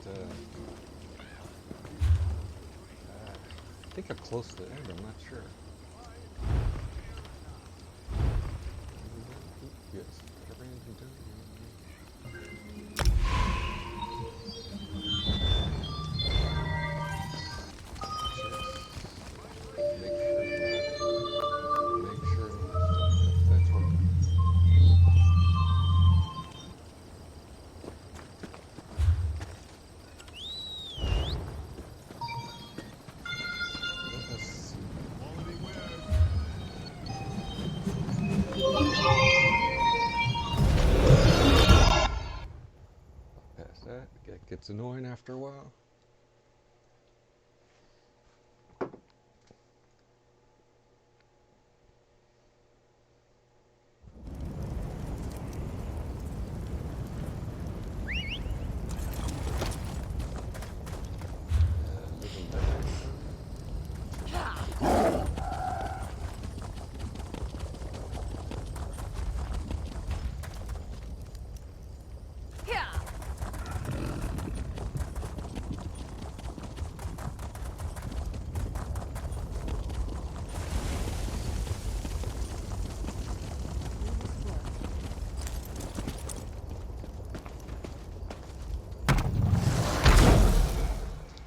get. I think I'm close to the end. I'm not sure. Yes, everything you can do. Make sure that's working. Past that, it gets annoying after a while. Living better.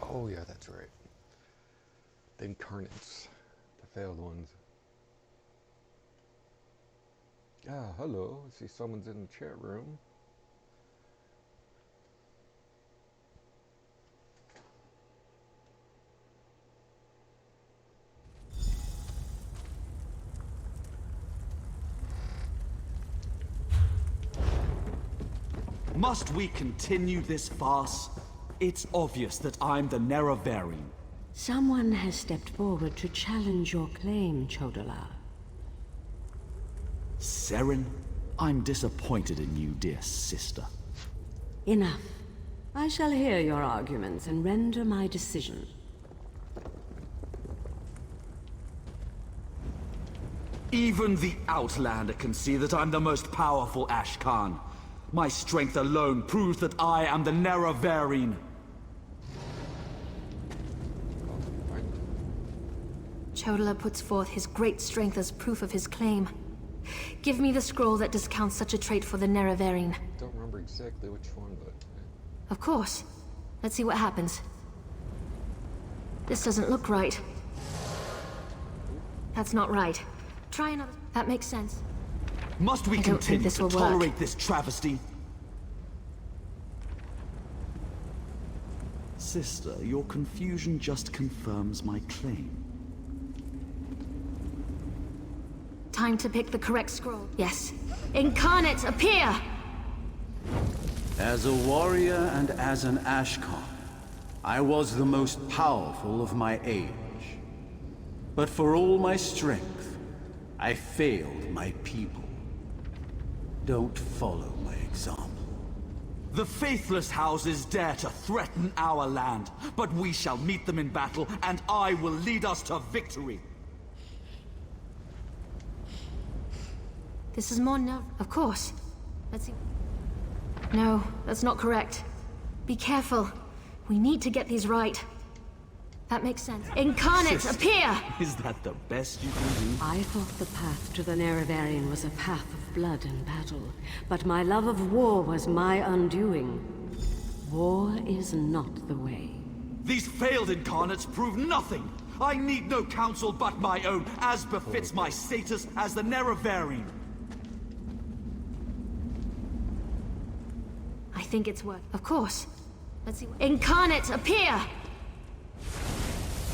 Oh yeah, that's right. The incarnates, the failed ones. Ah, hello. I see someone's in the chat room. Must we continue this farce? It's obvious that I'm the Nerevarine. Someone has stepped forward to challenge your claim, Chodolar. Seren, I'm disappointed in you, dear sister. Enough. I shall hear your arguments and render my decision. Even the Outlander can see that I'm the most powerful Ashkan. My strength alone proves that I am the Nerevarine. Chodolar puts forth his great strength as proof of his claim. Give me the scroll that discounts such a trait for the Nerevarine. Don't remember exactly which one, but Of course. Let's see what happens. This doesn't look right. That's not right. Try another. That makes sense. Must we I don't think continue this to will work. tolerate this travesty? Sister, your confusion just confirms my claim. Time to pick the correct scroll. Yes. Incarnates appear! As a warrior and as an Ashkan, I was the most powerful of my age. But for all my strength, I failed my people. Don't follow my example. The faithless houses dare to threaten our land, but we shall meet them in battle, and I will lead us to victory. This is more no. Of course. Let's see. No, that's not correct. Be careful. We need to get these right. That makes sense. Incarnates Sister, appear! Is that the best you can do? I thought the path to the Nerevarine was a path of blood and battle, but my love of war was my undoing. War is not the way. These failed incarnates prove nothing. I need no counsel but my own, as befits my status as the Nerevarine. I think it's worth. Of course. Let's see. Incarnates appear!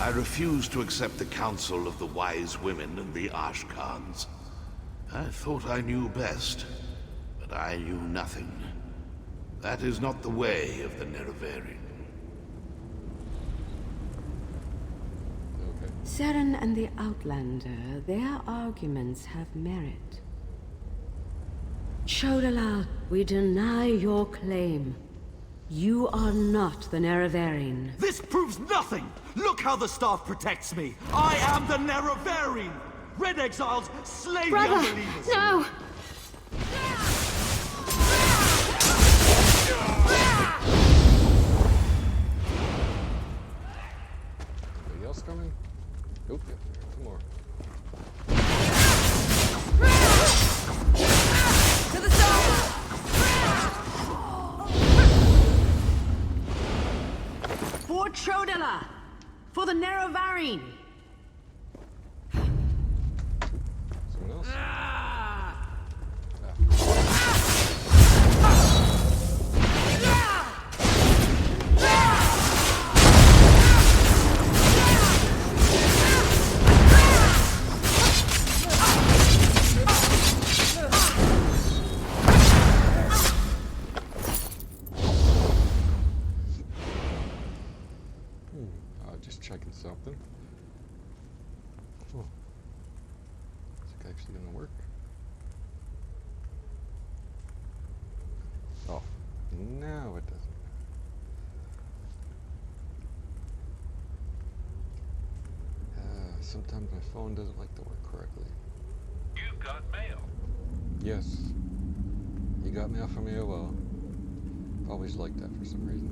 I refuse to accept the counsel of the wise women and the Ashkans. I thought I knew best, but I knew nothing. That is not the way of the Nerevarine. okay. Seren and the Outlander, their arguments have merit. Chodolar, we deny your claim. You are not the Nerevarine. This proves nothing! Look how the staff protects me! I am the Nerevarine! Red Exiles, slay the Brother! unbelievers! No! For the Nerevarine! Someone else? Just checking something. Oh. Is it actually gonna work? Oh, no it doesn't. Sometimes my phone doesn't like to work correctly. You've got mail. Yes. You got mail from AOL. Always liked that for some reason.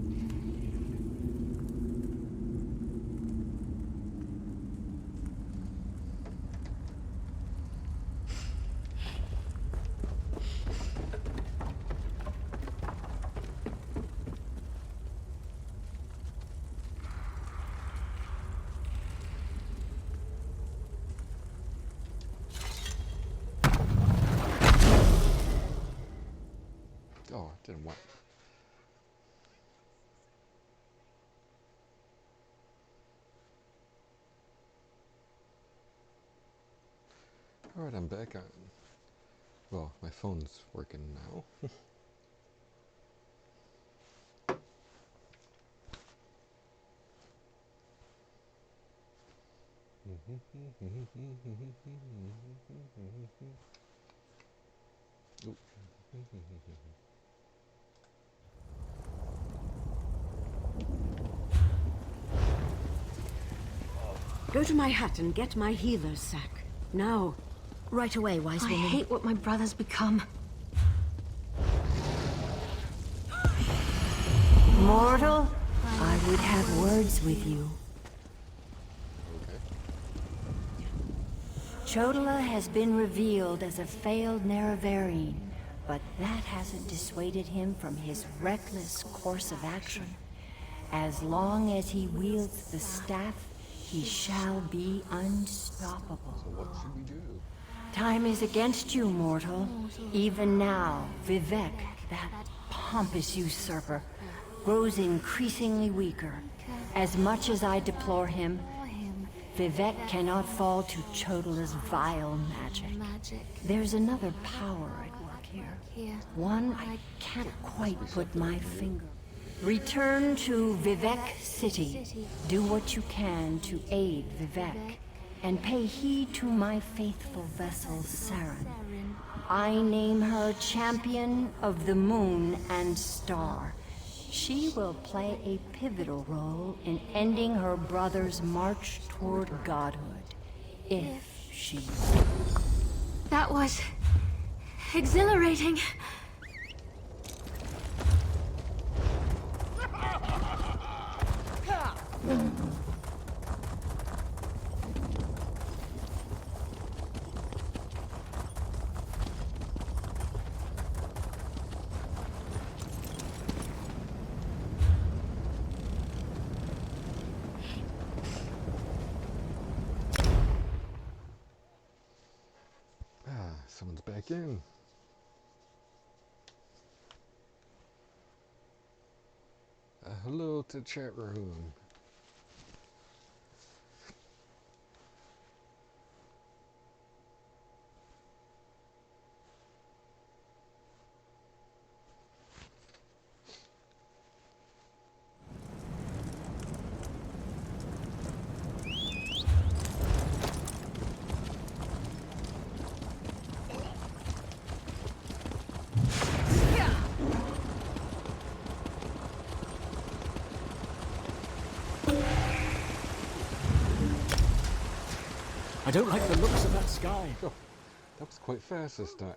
Oh, it didn't work. Alright, I'm back on. Well, my phone's working now. Oop. Go to my hut and get my healer's sack. Now. Right away, wise I woman. hate what my brother's become. Mortal, I would have words with you. Okay. Chodala has been revealed as a failed Nerevarine, but that hasn't dissuaded him from his reckless course of action. As long as he wields the staff, he shall be unstoppable. So what should we do? Time is against you, mortal. Even now, Vivek, that pompous usurper, grows increasingly weaker. As much as I deplore him, Vivek cannot fall to Chodala's vile magic. There's another power at work here. One I can't quite put my finger. Return to Vivek City. Do what you can to aid Vivek. And pay heed to my faithful vessel, Saren. I name her Champion of the Moon and Star. She will play a pivotal role in ending her brother's march toward godhood. If she... That was... exhilarating. Someone's back in. Hello to the chat room. I don't like the looks of that sky. Oh, that was quite fast this time.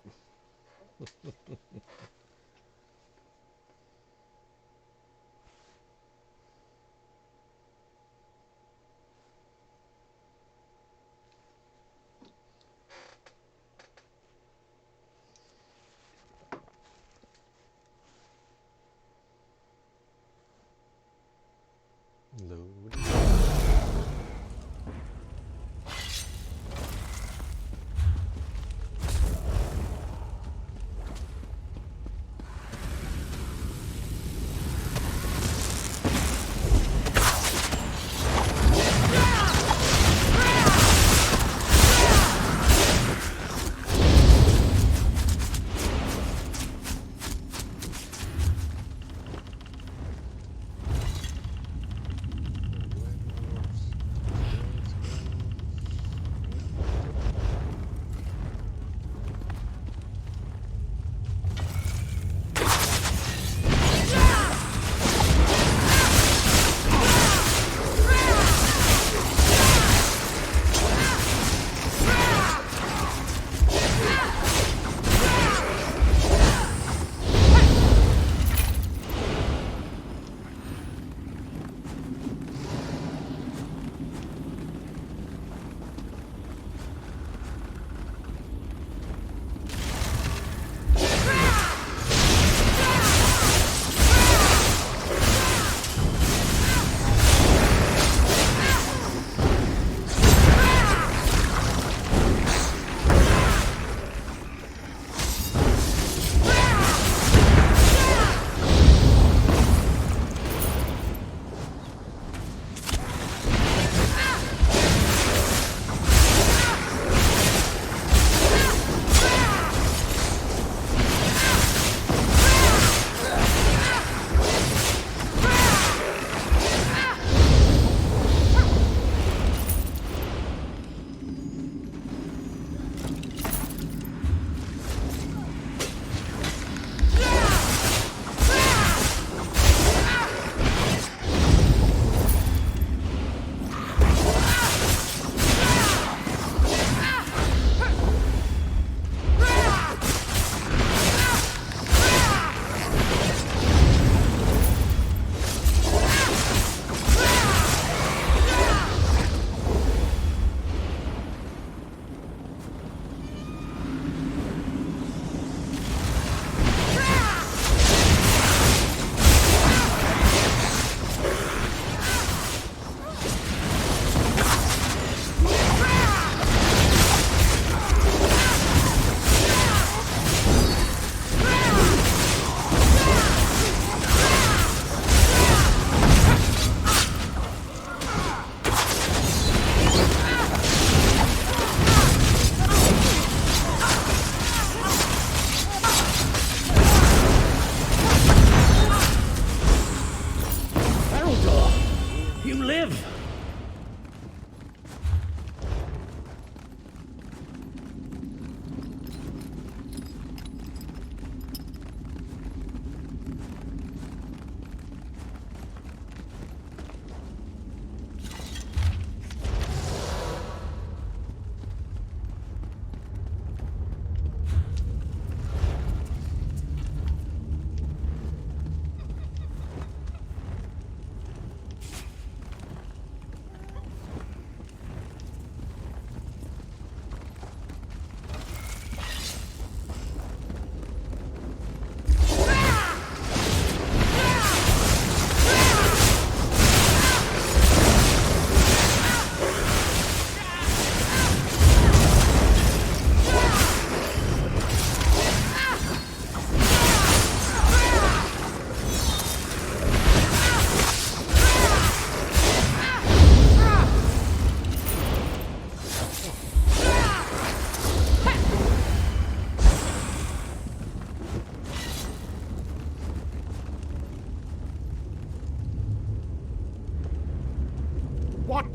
Loading.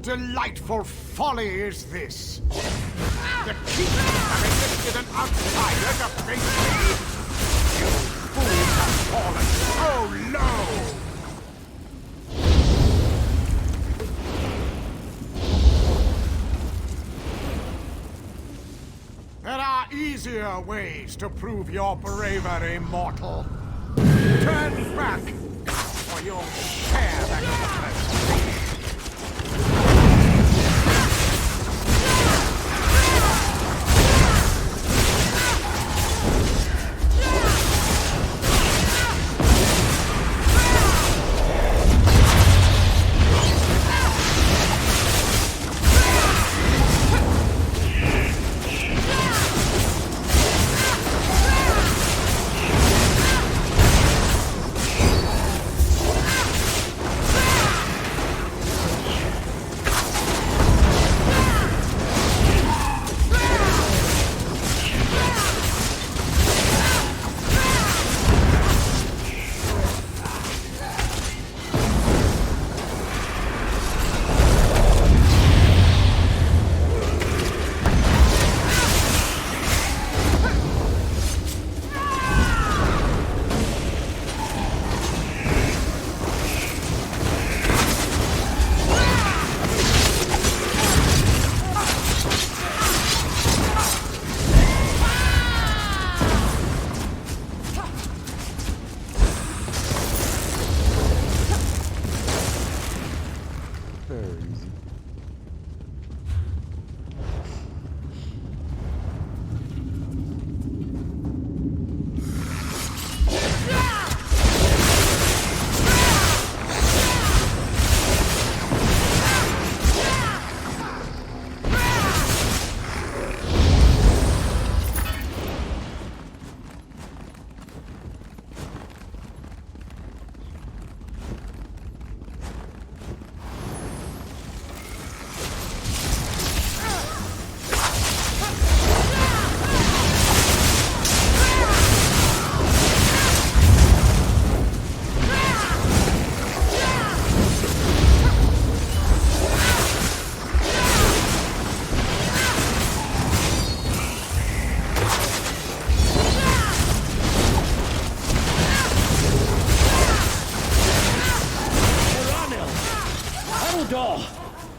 delightful folly is this? The chief have enlisted an outsider to face me? You fools have fallen so low! There are easier ways to prove your bravery, mortal. Turn back, or you'll share that fate.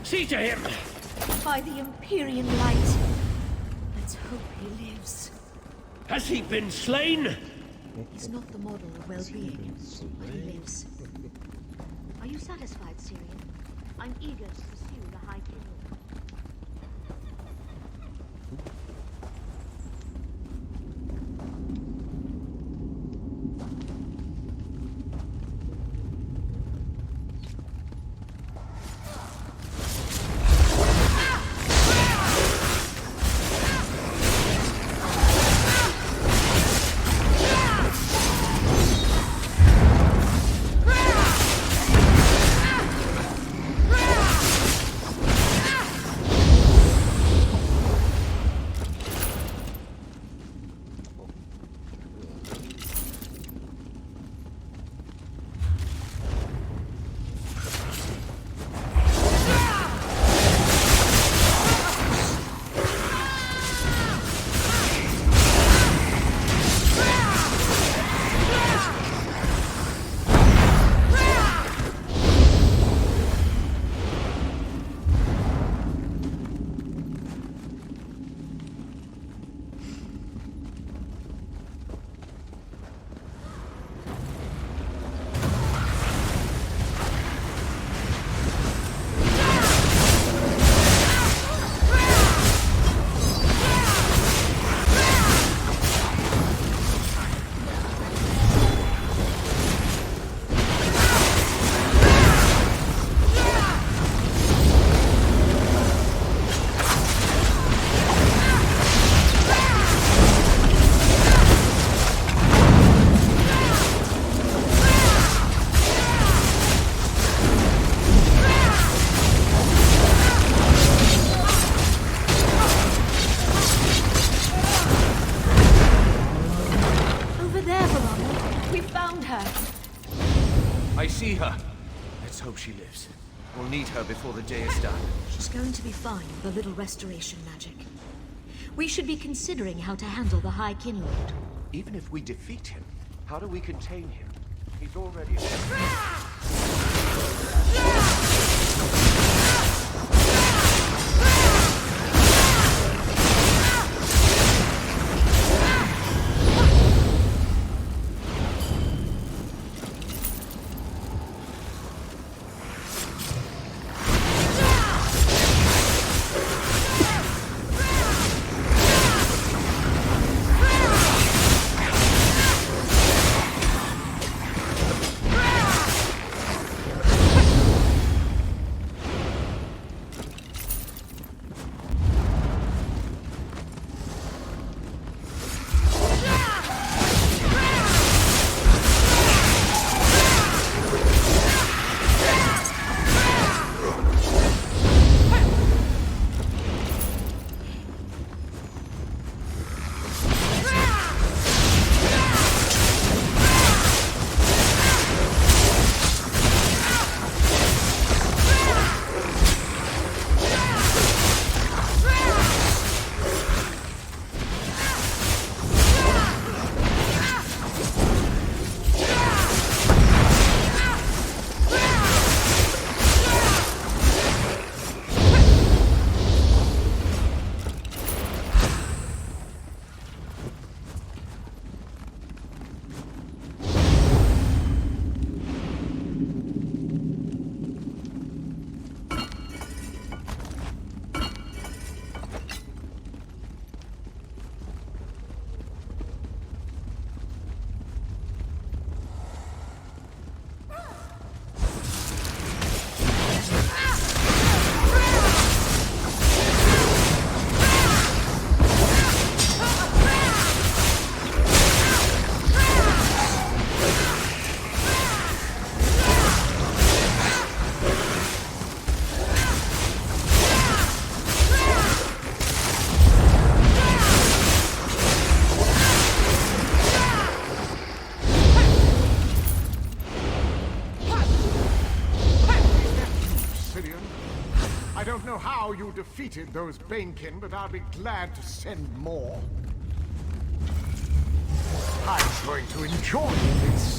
See to him! By the Empyrean light. Let's hope he lives. Has he been slain? He's not the model of well-being, but he lives. Are you satisfied, Syrian? I'm eager to pursue the High King. I see her. Let's hope she lives. We'll need her before the day is done. She's going to be fine with a little restoration magic. We should be considering how to handle the High Kinlord. Even if we defeat him, how do we contain him? He's already... I don't know how you defeated those Banekin, but I'll be glad to send more. I'm going to enjoy this.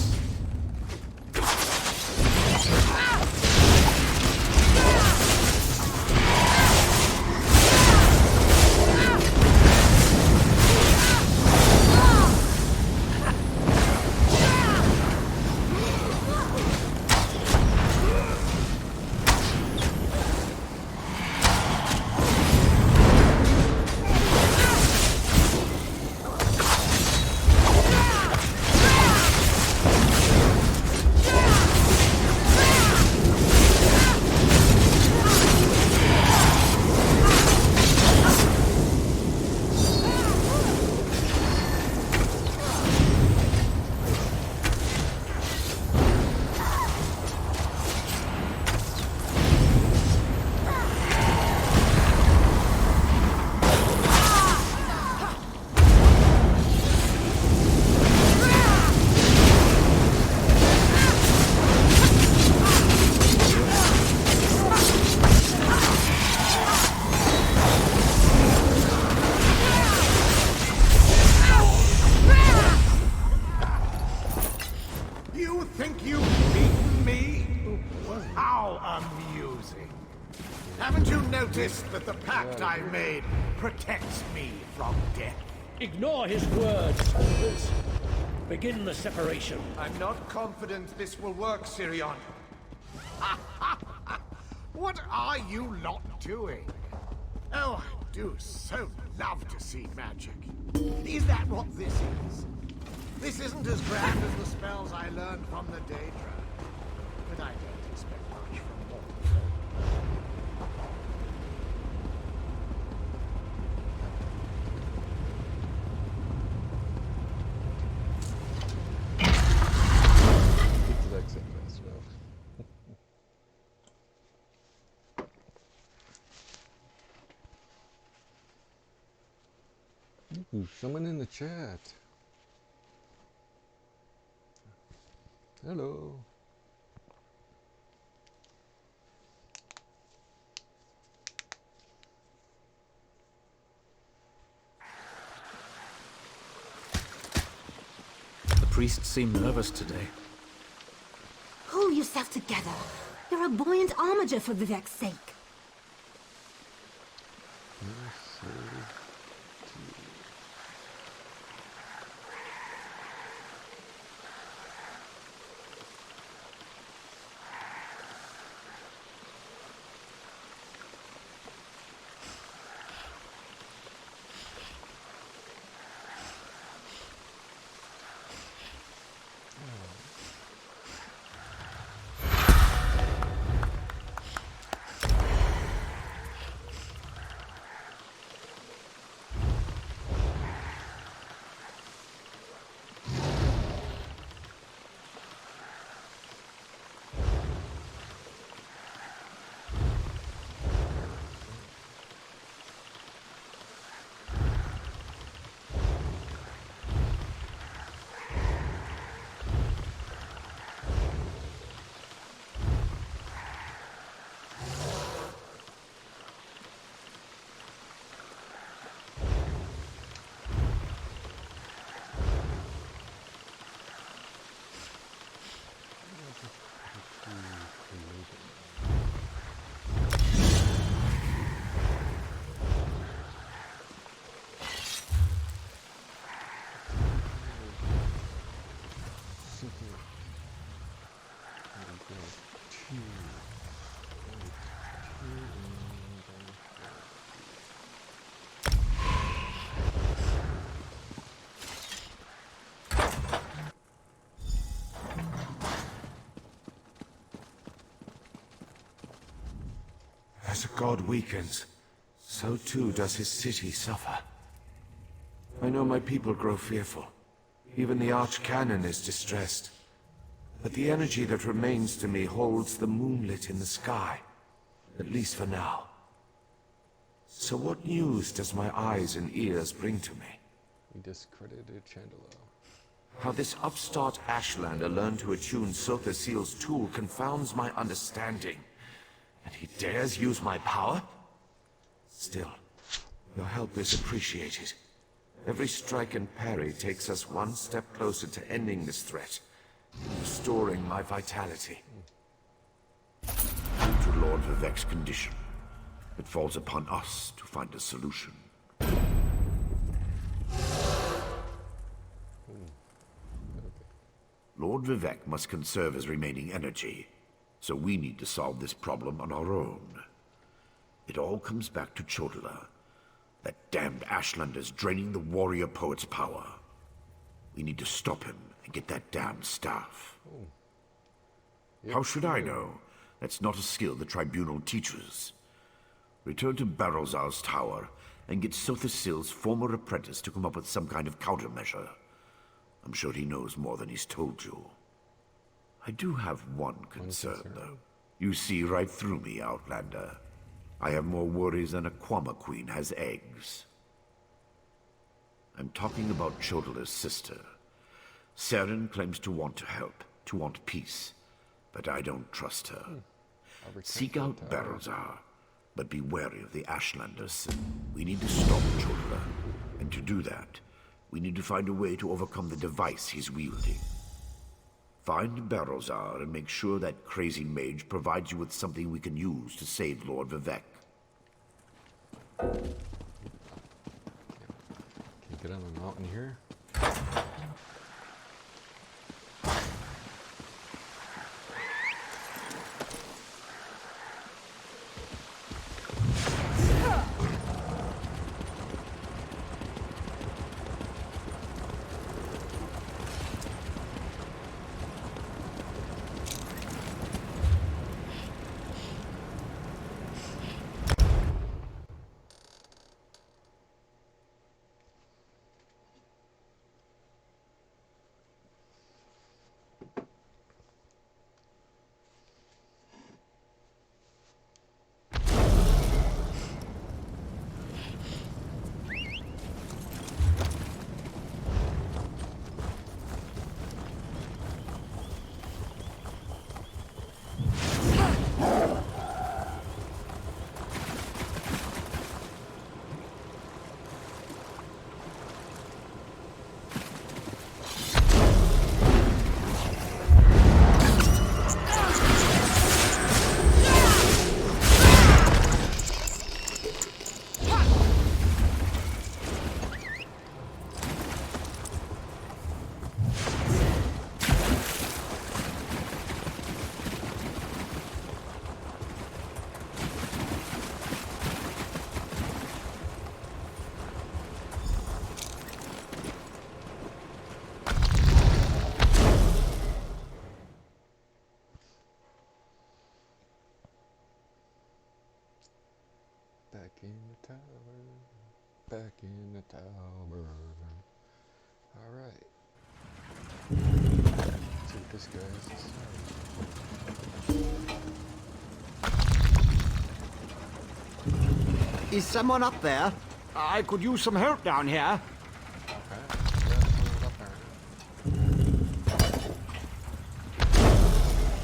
Haven't you noticed that the pact I made protects me from death? Ignore his words, Orders. Begin the separation. I'm not confident this will work, Sirion. What are you lot doing? Oh, I do so love to see magic. Is that what this is? This isn't as grand as the spells I learned from the Daedra. But I don't expect much from mortal. Ooh, someone in the chat. Hello. priests seem nervous today. Pull yourself together. You're a buoyant armiger for Vivek's sake. As a god weakens, so too does his city suffer. I know my people grow fearful. Even the Archcanon is distressed. But the energy that remains to me holds the moonlit in the sky, at least for now. So what news does my eyes and ears bring to me? We discredited Chandelo. How this upstart Ashlander learned to attune Sotha Seal's tool confounds my understanding. And he dares use my power? Still, your help is appreciated. Every strike and parry takes us one step closer to ending this threat, and restoring my vitality. Due to Lord Vivek's condition, it falls upon us to find a solution. Lord Vivek must conserve his remaining energy, so we need to solve this problem on our own. It all comes back to Chodala. That damned Ashlander's draining the warrior poet's power. We need to stop him and get that damned staff. How should I know? That's not a skill the Tribunal teaches. Return to Barrowzar's tower and get Sotha Seal's former apprentice to come up with some kind of countermeasure. I'm sure he knows more than he's told you. I do have one concern, though. You see right through me, Outlander. I have more worries than a Kwama queen has eggs. I'm talking about Chodala's sister. Seren claims to want to help, to want peace, but I don't trust her. Seek out Barrowzar, but be wary of the Ashlanders. We need to stop Chodala, and to do that, we need to find a way to overcome the device he's wielding. Find Barrowzar and make sure that crazy mage provides you with something we can use to save Lord Vivek. Can you get on the mountain here? in the tower. Back in the tower. Alright. Let's see what this guy has to say. Is someone up there? I could use some help down here.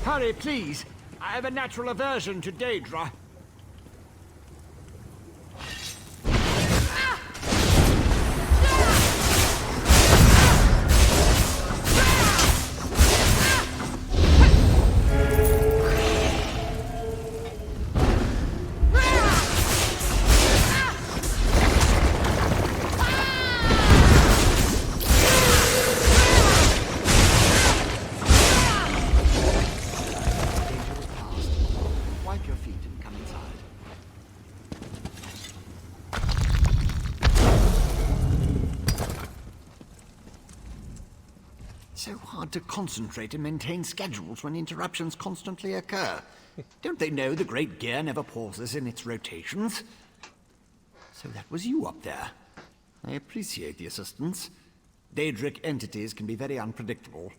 Hurry, please. I have a natural aversion to Daedra. Wipe your feet and come inside. So hard to concentrate and maintain schedules when interruptions constantly occur. Don't they know the Great Gear never pauses in its rotations? So that was you up there. I appreciate the assistance. Daedric entities can be very unpredictable.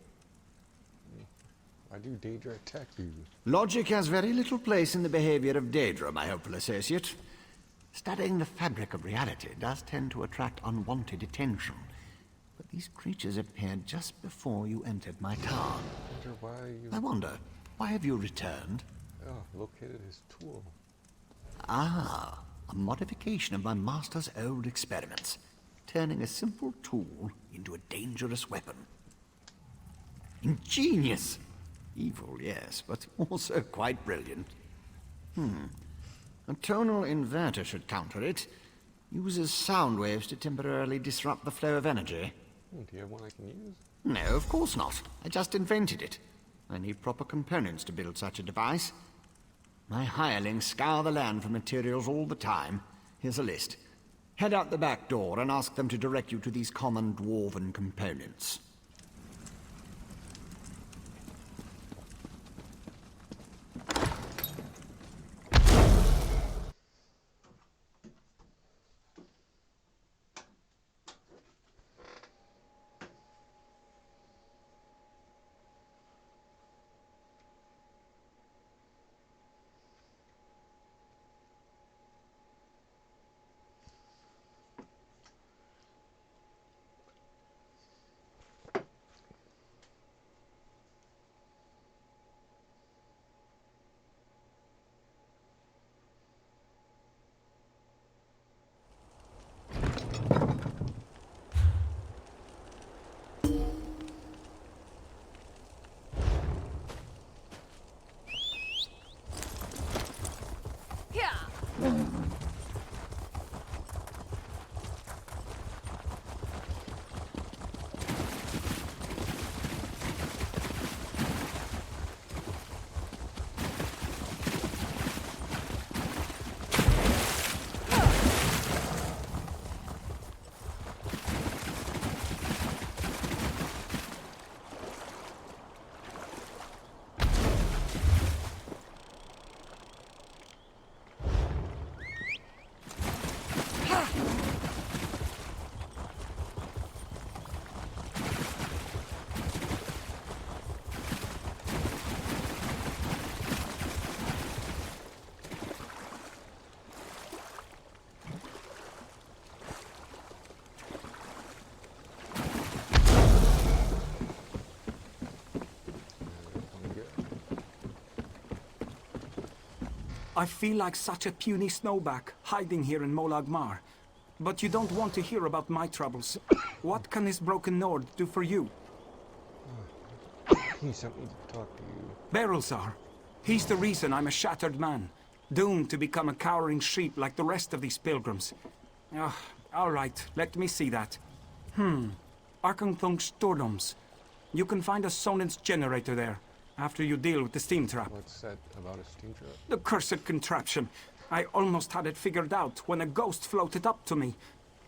Why do Daedra attack you? Logic has very little place in the behavior of Daedra, my hopeful associate. Studying the fabric of reality does tend to attract unwanted attention. But these creatures appeared just before you entered my tower. Daedra, why are you... I wonder, why have you returned? Oh, located his tool. Ah, a modification of my master's old experiments, turning a simple tool into a dangerous weapon. Ingenious! Evil, yes, but also quite brilliant. A tonal inverter should counter it. Uses sound waves to temporarily disrupt the flow of energy. Do you have one I can use? No, of course not. I just invented it. I need proper components to build such a device. My hirelings scour the land for materials all the time. Here's a list. Head out the back door and ask them to direct you to these common dwarven components. I feel like such a puny snowback, hiding here in Molag Mar. But you don't want to hear about my troubles. What can this broken Nord do for you? He sent me to talk to you. Berylzar. He's the reason I'm a shattered man, doomed to become a cowering sheep like the rest of these pilgrims. All right, let me see that. Arkanthung Stordoms. You can find a Sonance generator there, after you deal with the steam trap. What's that about a steam trap? The cursed contraption. I almost had it figured out when a ghost floated up to me.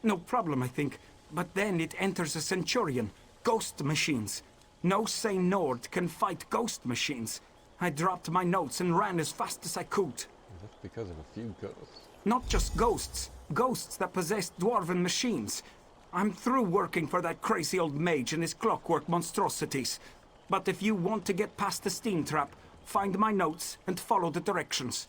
No problem, I think. But then it enters a Centurion. Ghost machines. No sane Nord can fight ghost machines. I dropped my notes and ran as fast as I could. That's because of a few ghosts. Not just ghosts. Ghosts that possess dwarven machines. I'm through working for that crazy old mage and his clockwork monstrosities. But if you want to get past the steam trap, find my notes and follow the directions.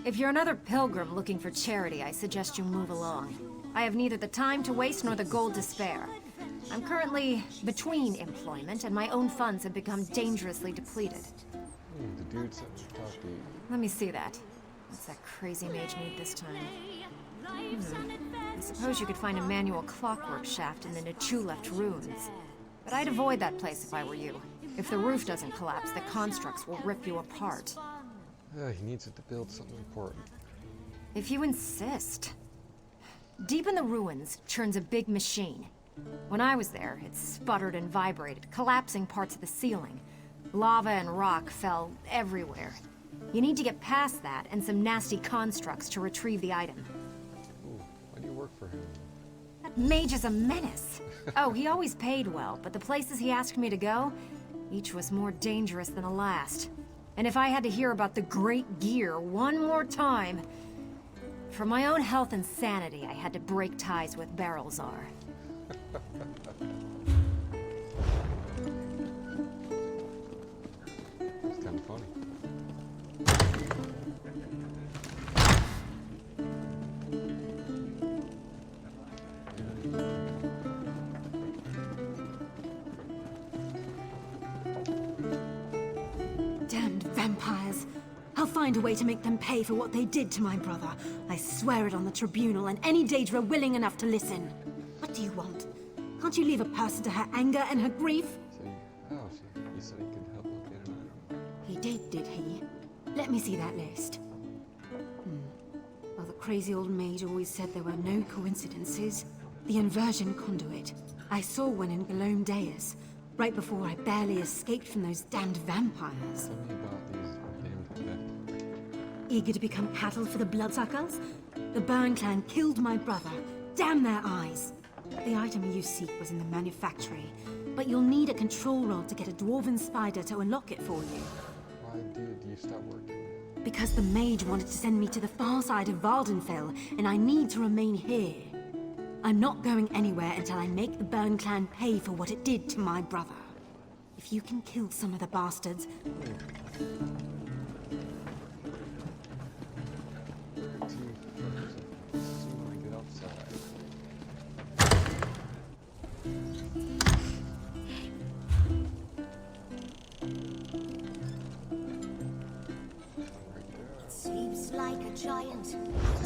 If you're another pilgrim looking for charity, I suggest you move along. I have neither the time to waste nor the gold to spare. I'm currently between employment, and my own funds have become dangerously depleted. The dude said to talk to you. Let me see that. What's that crazy mage need this time? I suppose you could find a manual clockwork shaft in the Nichuleft ruins. But I'd avoid that place if I were you. If the roof doesn't collapse, the constructs will rip you apart. He needs it to build something important. If you insist. Deep in the ruins churns a big machine. When I was there, it sputtered and vibrated, collapsing parts of the ceiling. Lava and rock fell everywhere. You need to get past that and some nasty constructs to retrieve the item. Ooh, why do you work for him? That mage is a menace. Oh, he always paid well, but the places he asked me to go, each was more dangerous than the last. And if I had to hear about the Great Gear one more time... For my own health and sanity, I had to break ties with Barrelzar. It's kind of funny. Damned vampires. I'll find a way to make them pay for what they did to my brother. I swear it on the tribunal and any Daedra willing enough to listen. What do you want? Can't you leave a person to her anger and her grief? He said he could help locate an item. He did he? Let me see that list. Well, the crazy old mage always said there were no coincidences. The inversion conduit. I saw one in Galome Deus, right before I barely escaped from those damned vampires. Tell me about these damned vampires. Eager to become cattle for the Bloodsuckers? The Burn Clan killed my brother. Damn their eyes! The item you seek was in the manufactory, but you'll need a control rod to get a dwarven spider to unlock it for you. Why did you stop working? Because the mage wanted to send me to the far side of Vardenfell, and I need to remain here. I'm not going anywhere until I make the Burn Clan pay for what it did to my brother. If you can kill some of the bastards... Sleeps like a giant,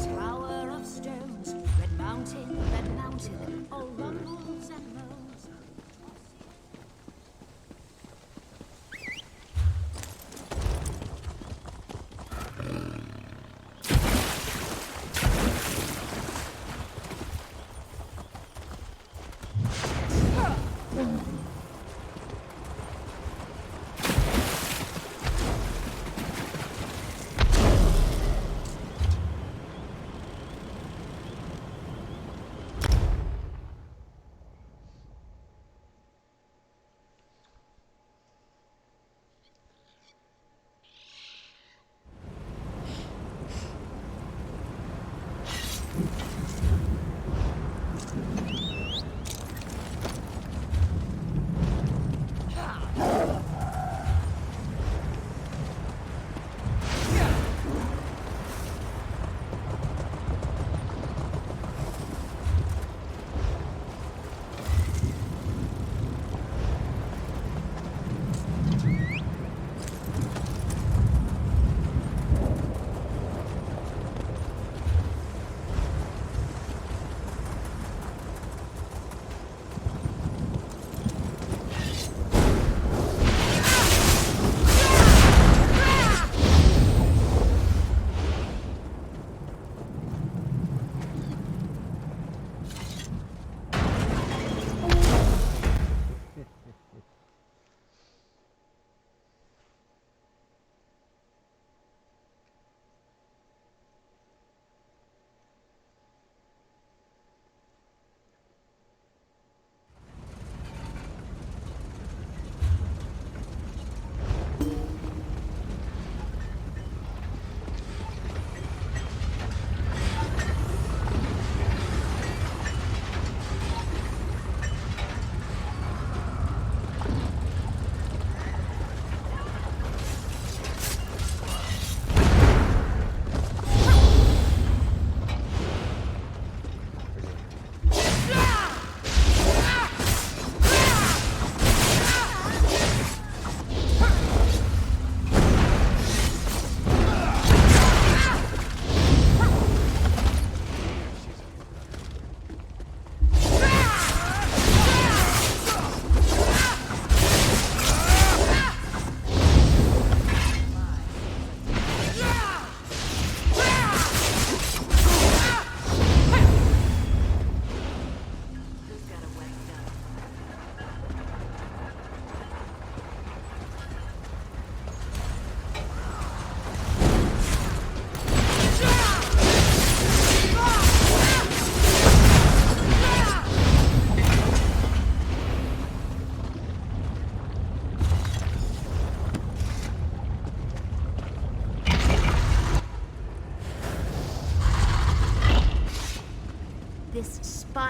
tower of stones. Red mountain, all rumbles and moans.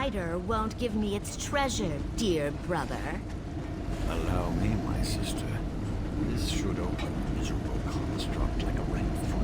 outsider won't give me its treasure, dear brother. Allow me, my sister. This should open a miserable construct like a red fruit.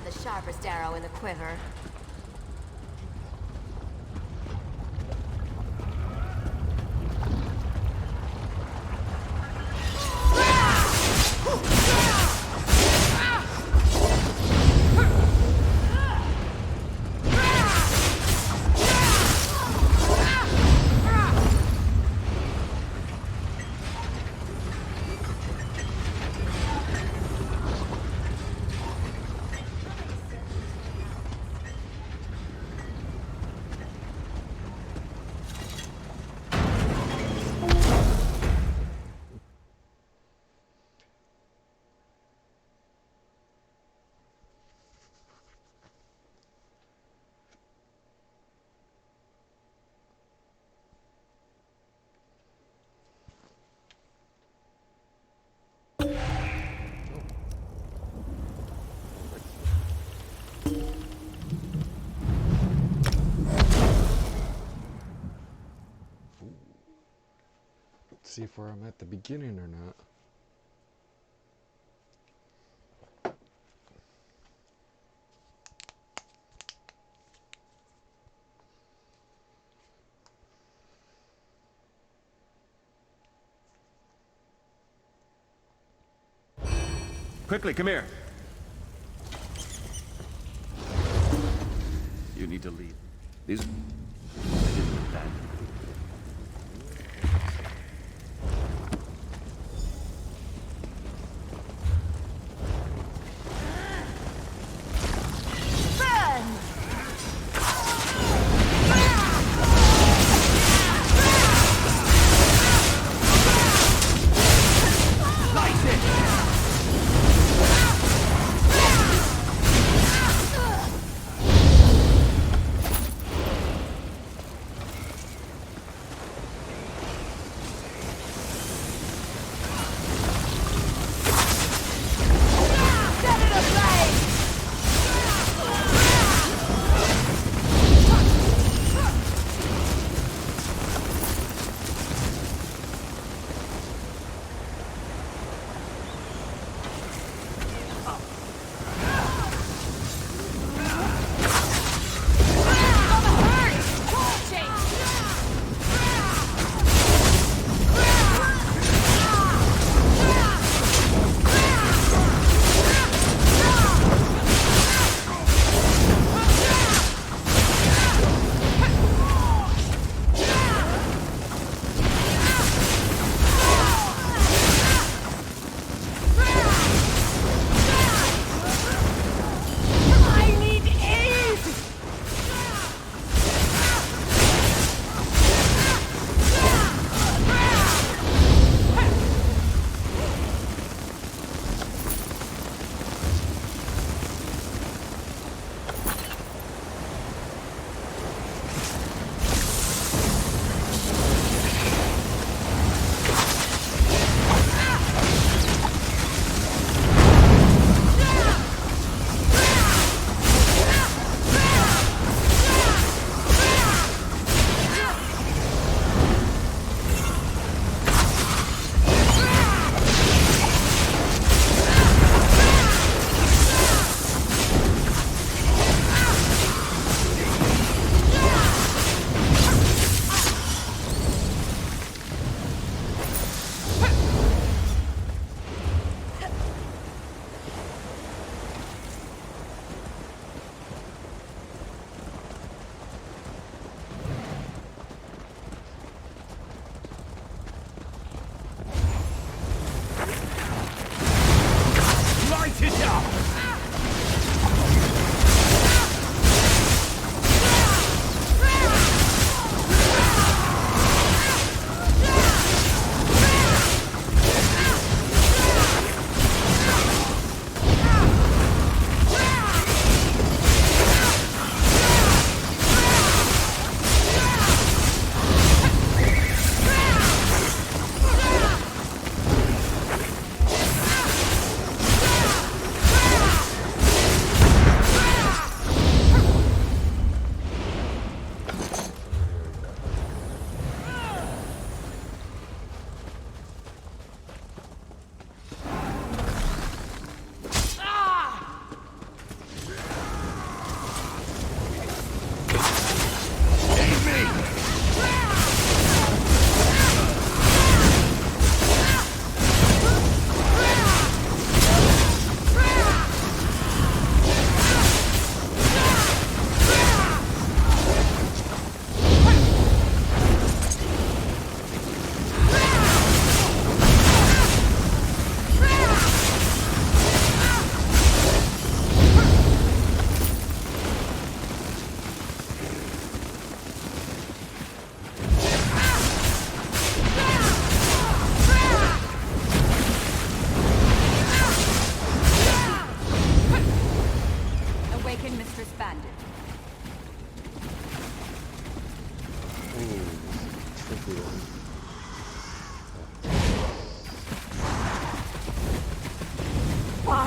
The sharpest arrow in the quiver. See if I'm at the beginning or not. Quickly, come here. You need to leave. These... I didn't do that.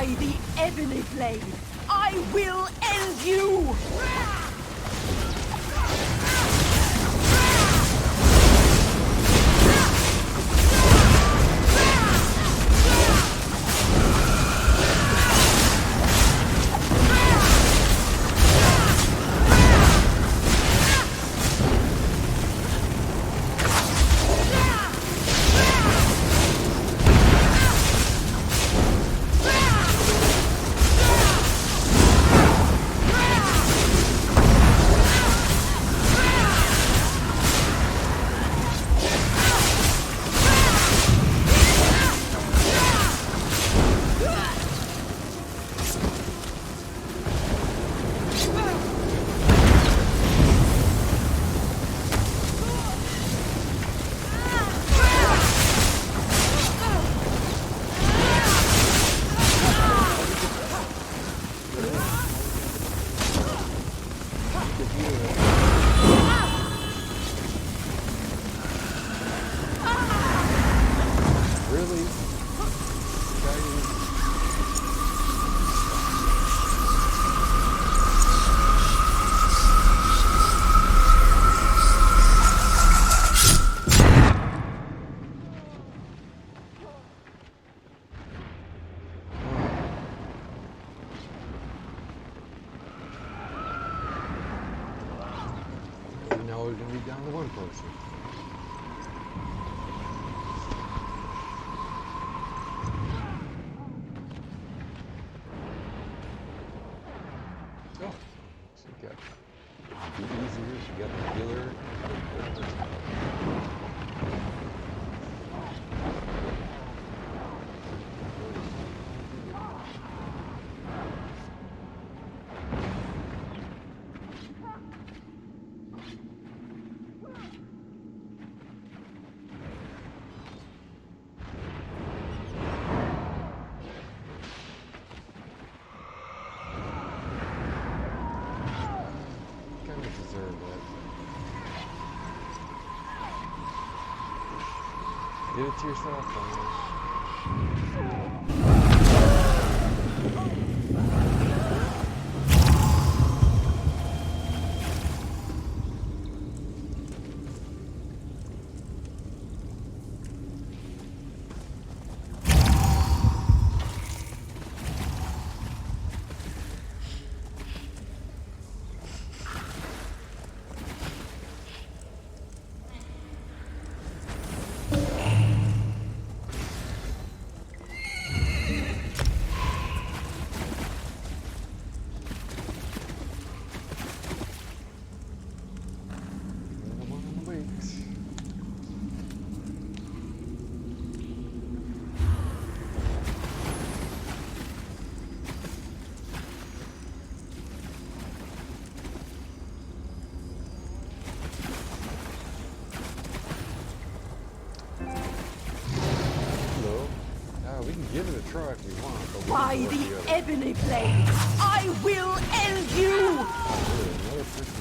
By the Ebony Blade, I will end you! Now we're gonna be down to one person. Oh, so you got the easier, you got the healer. Give it to yourself, give it a try if you want. But by the Ebony Blade, I will end you! Another person.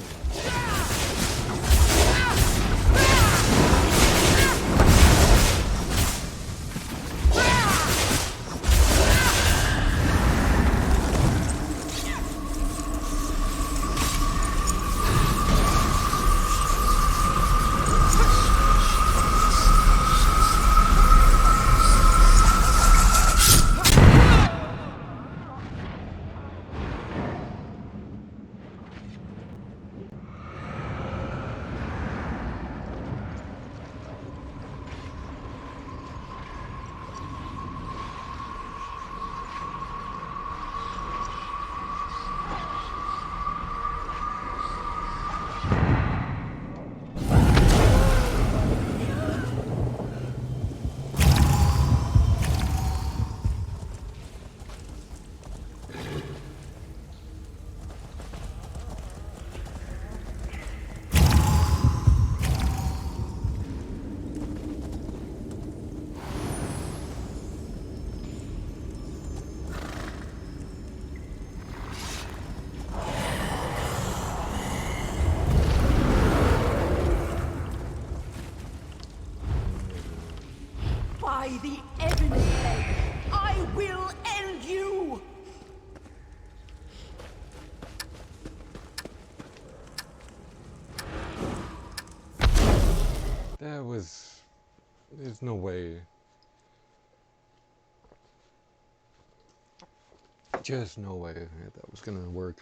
By the Ebony Blade, I will end you! That was... There's no way. Just no way that was gonna work.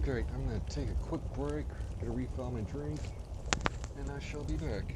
Okay, I'm gonna take a quick break, gonna refill my drink, and I shall be back.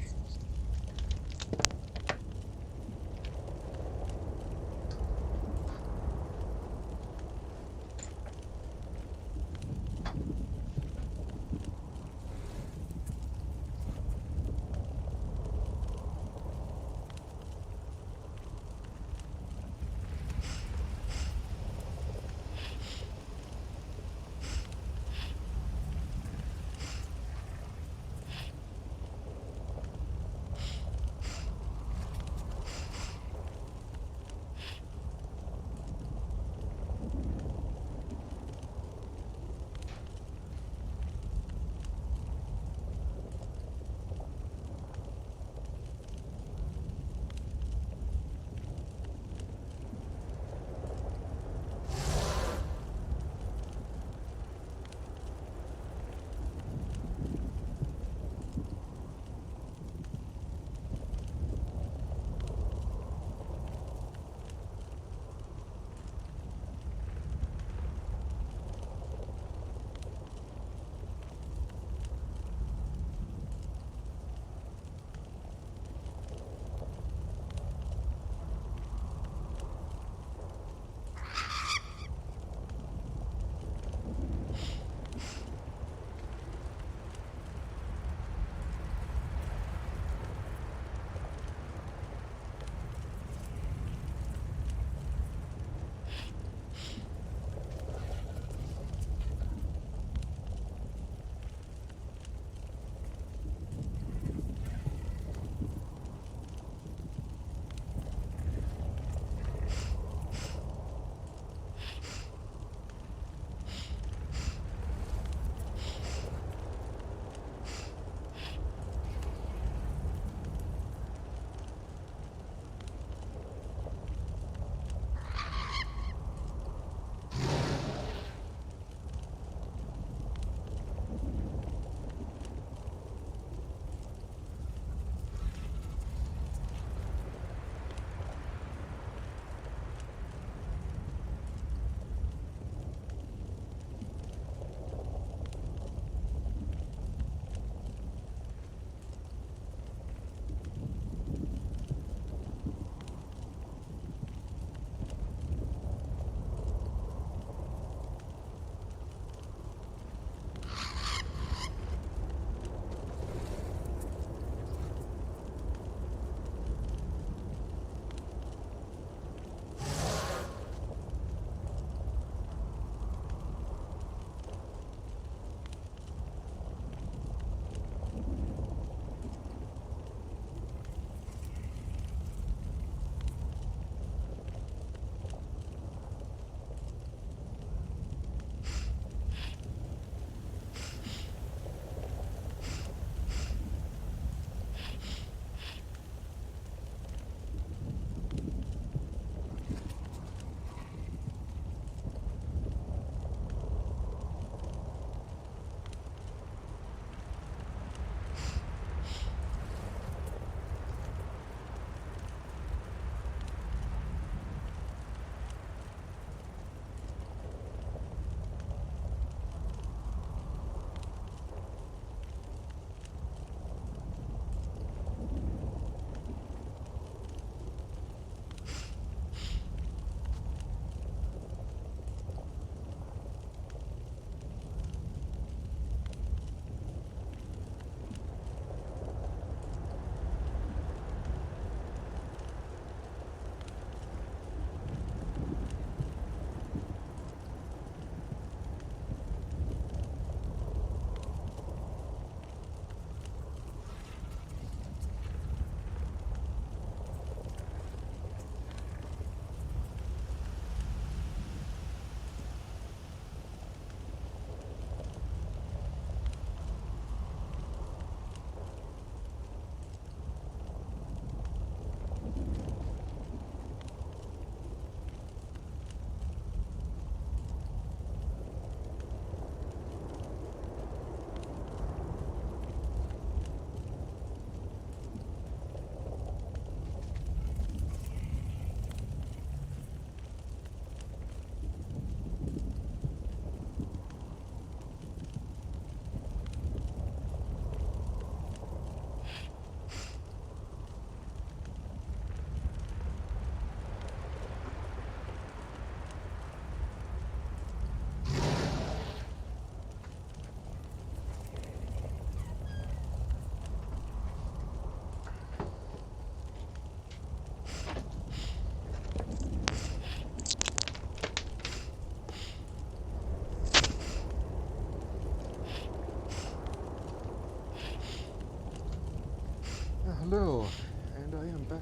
Hello, and I am back.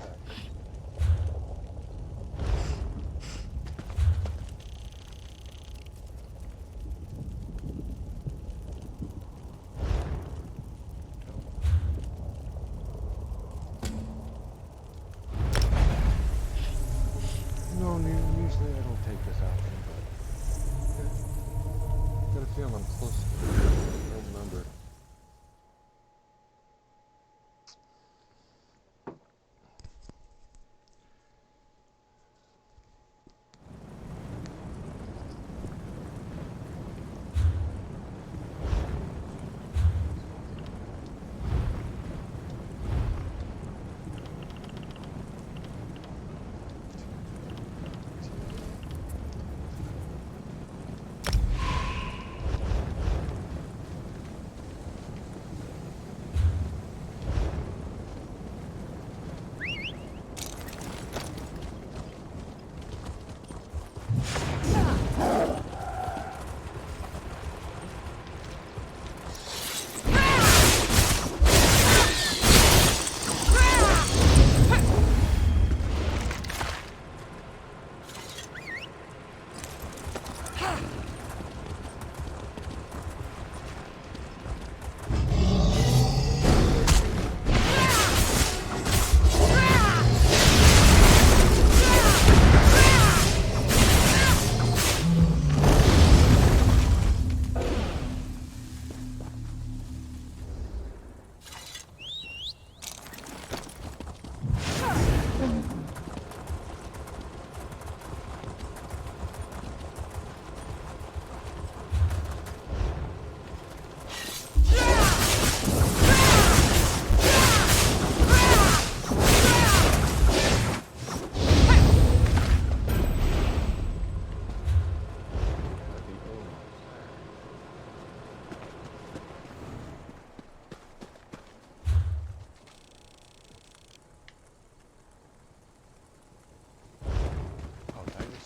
No, usually I don't take this option, but got a feeling I'm close to it. I don't remember.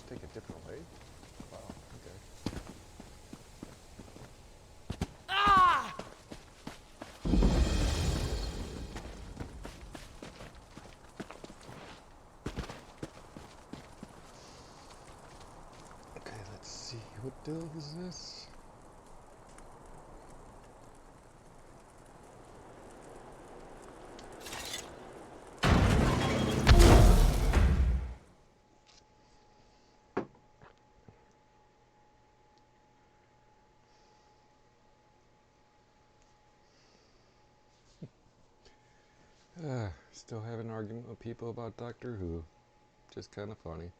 Take a different way? Wow, okay. Ah! Okay, let's see. What delve is this? Still having an argument with people about Doctor Who. Just kind of funny.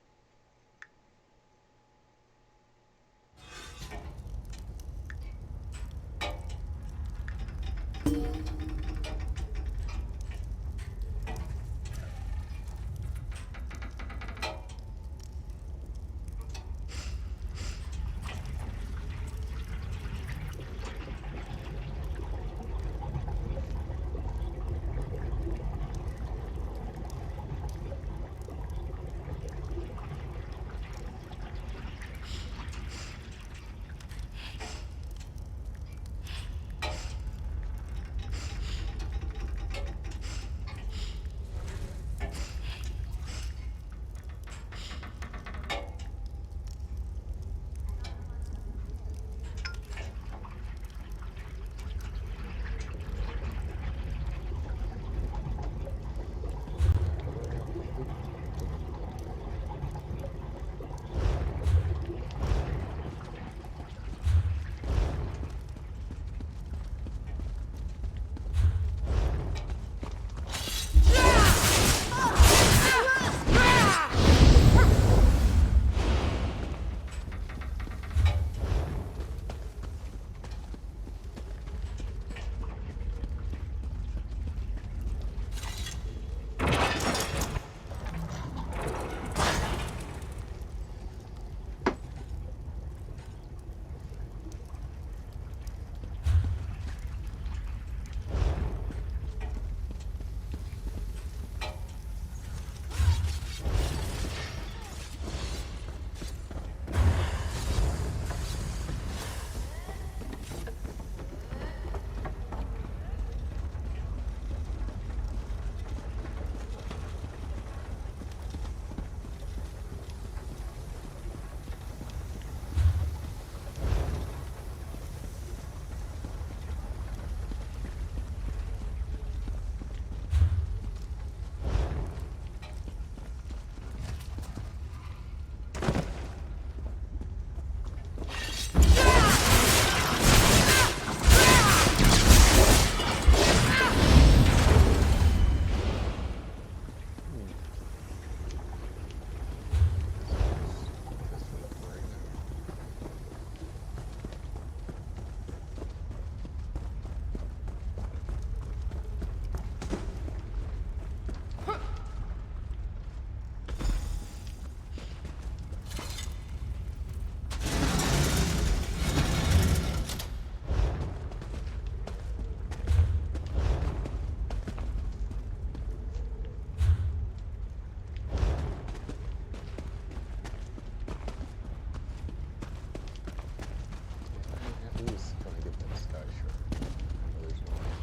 Who's gonna get that sky shirt? I know there's no way.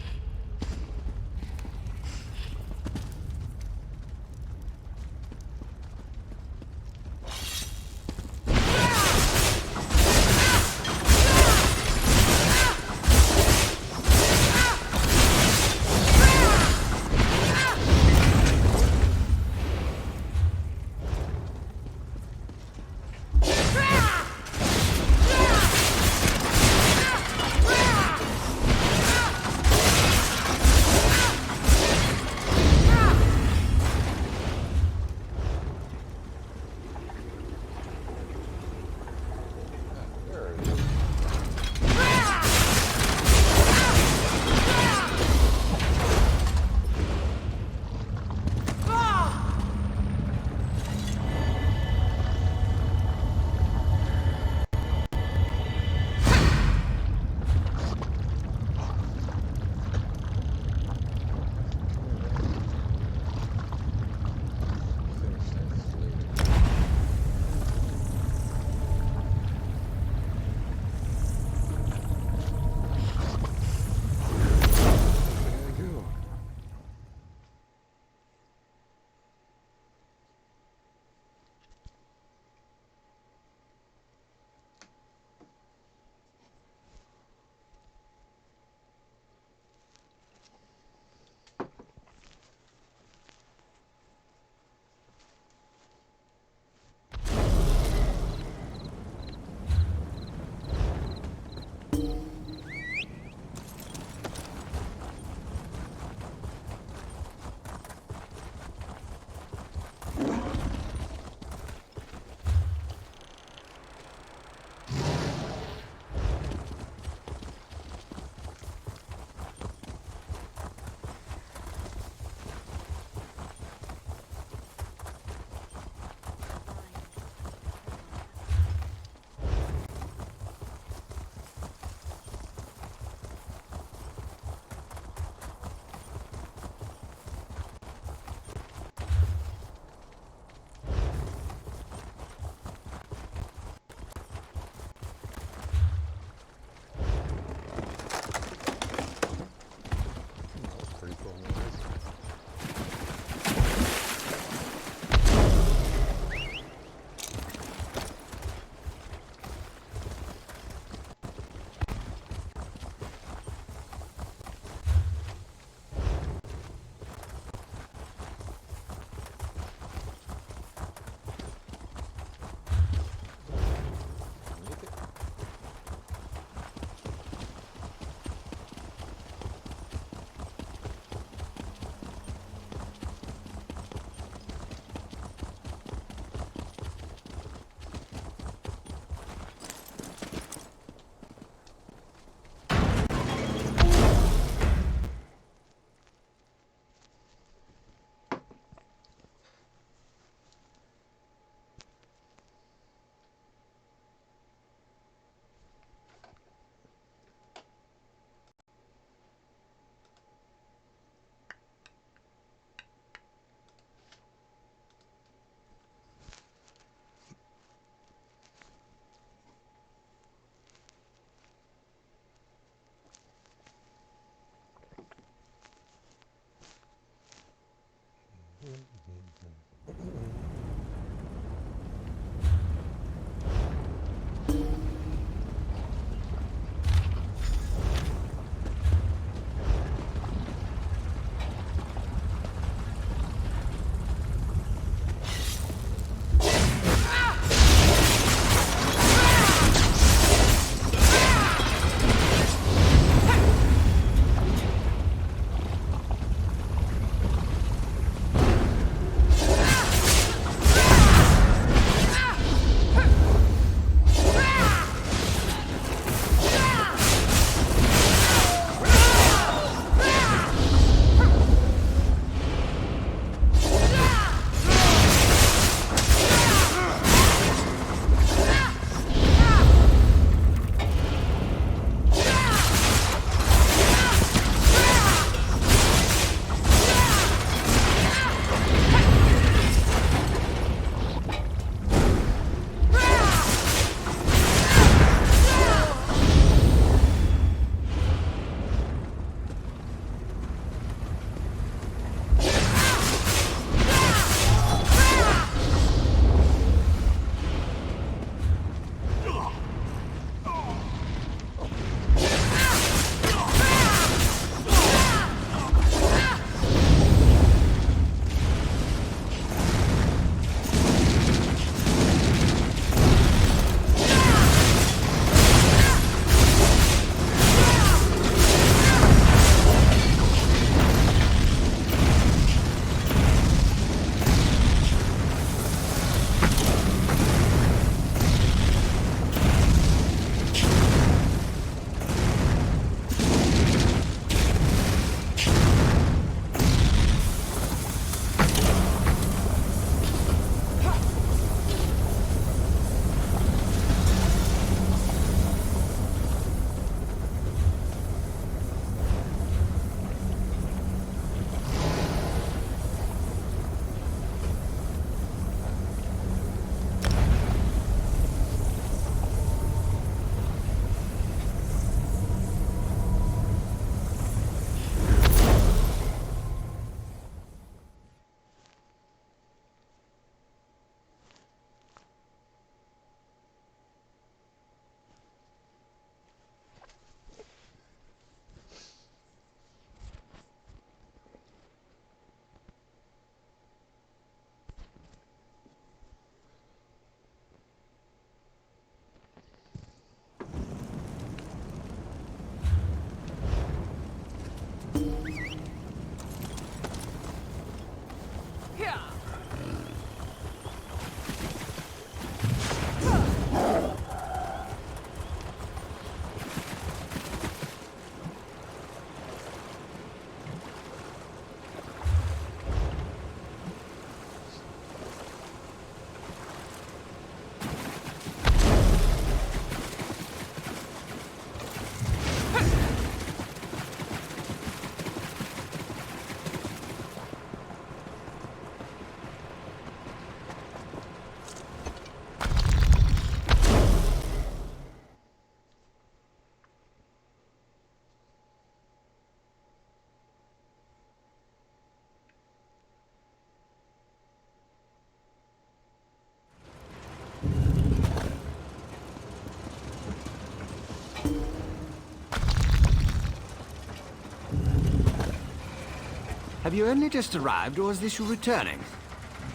Have you only just arrived, or is this you returning?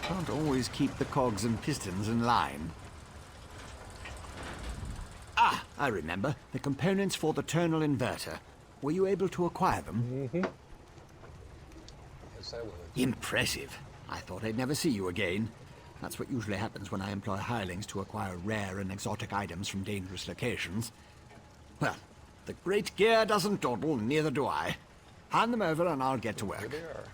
Can't always keep the cogs and pistons in line. Ah, I remember. The components for the tonal inverter. Were you able to acquire them? Mm-hmm. Yes, I was. Impressive. I thought I'd never see you again. That's what usually happens when I employ hirelings to acquire rare and exotic items from dangerous locations. Well, the great gear doesn't dawdle, neither do I. Hand them over and I'll get to work. Here they are.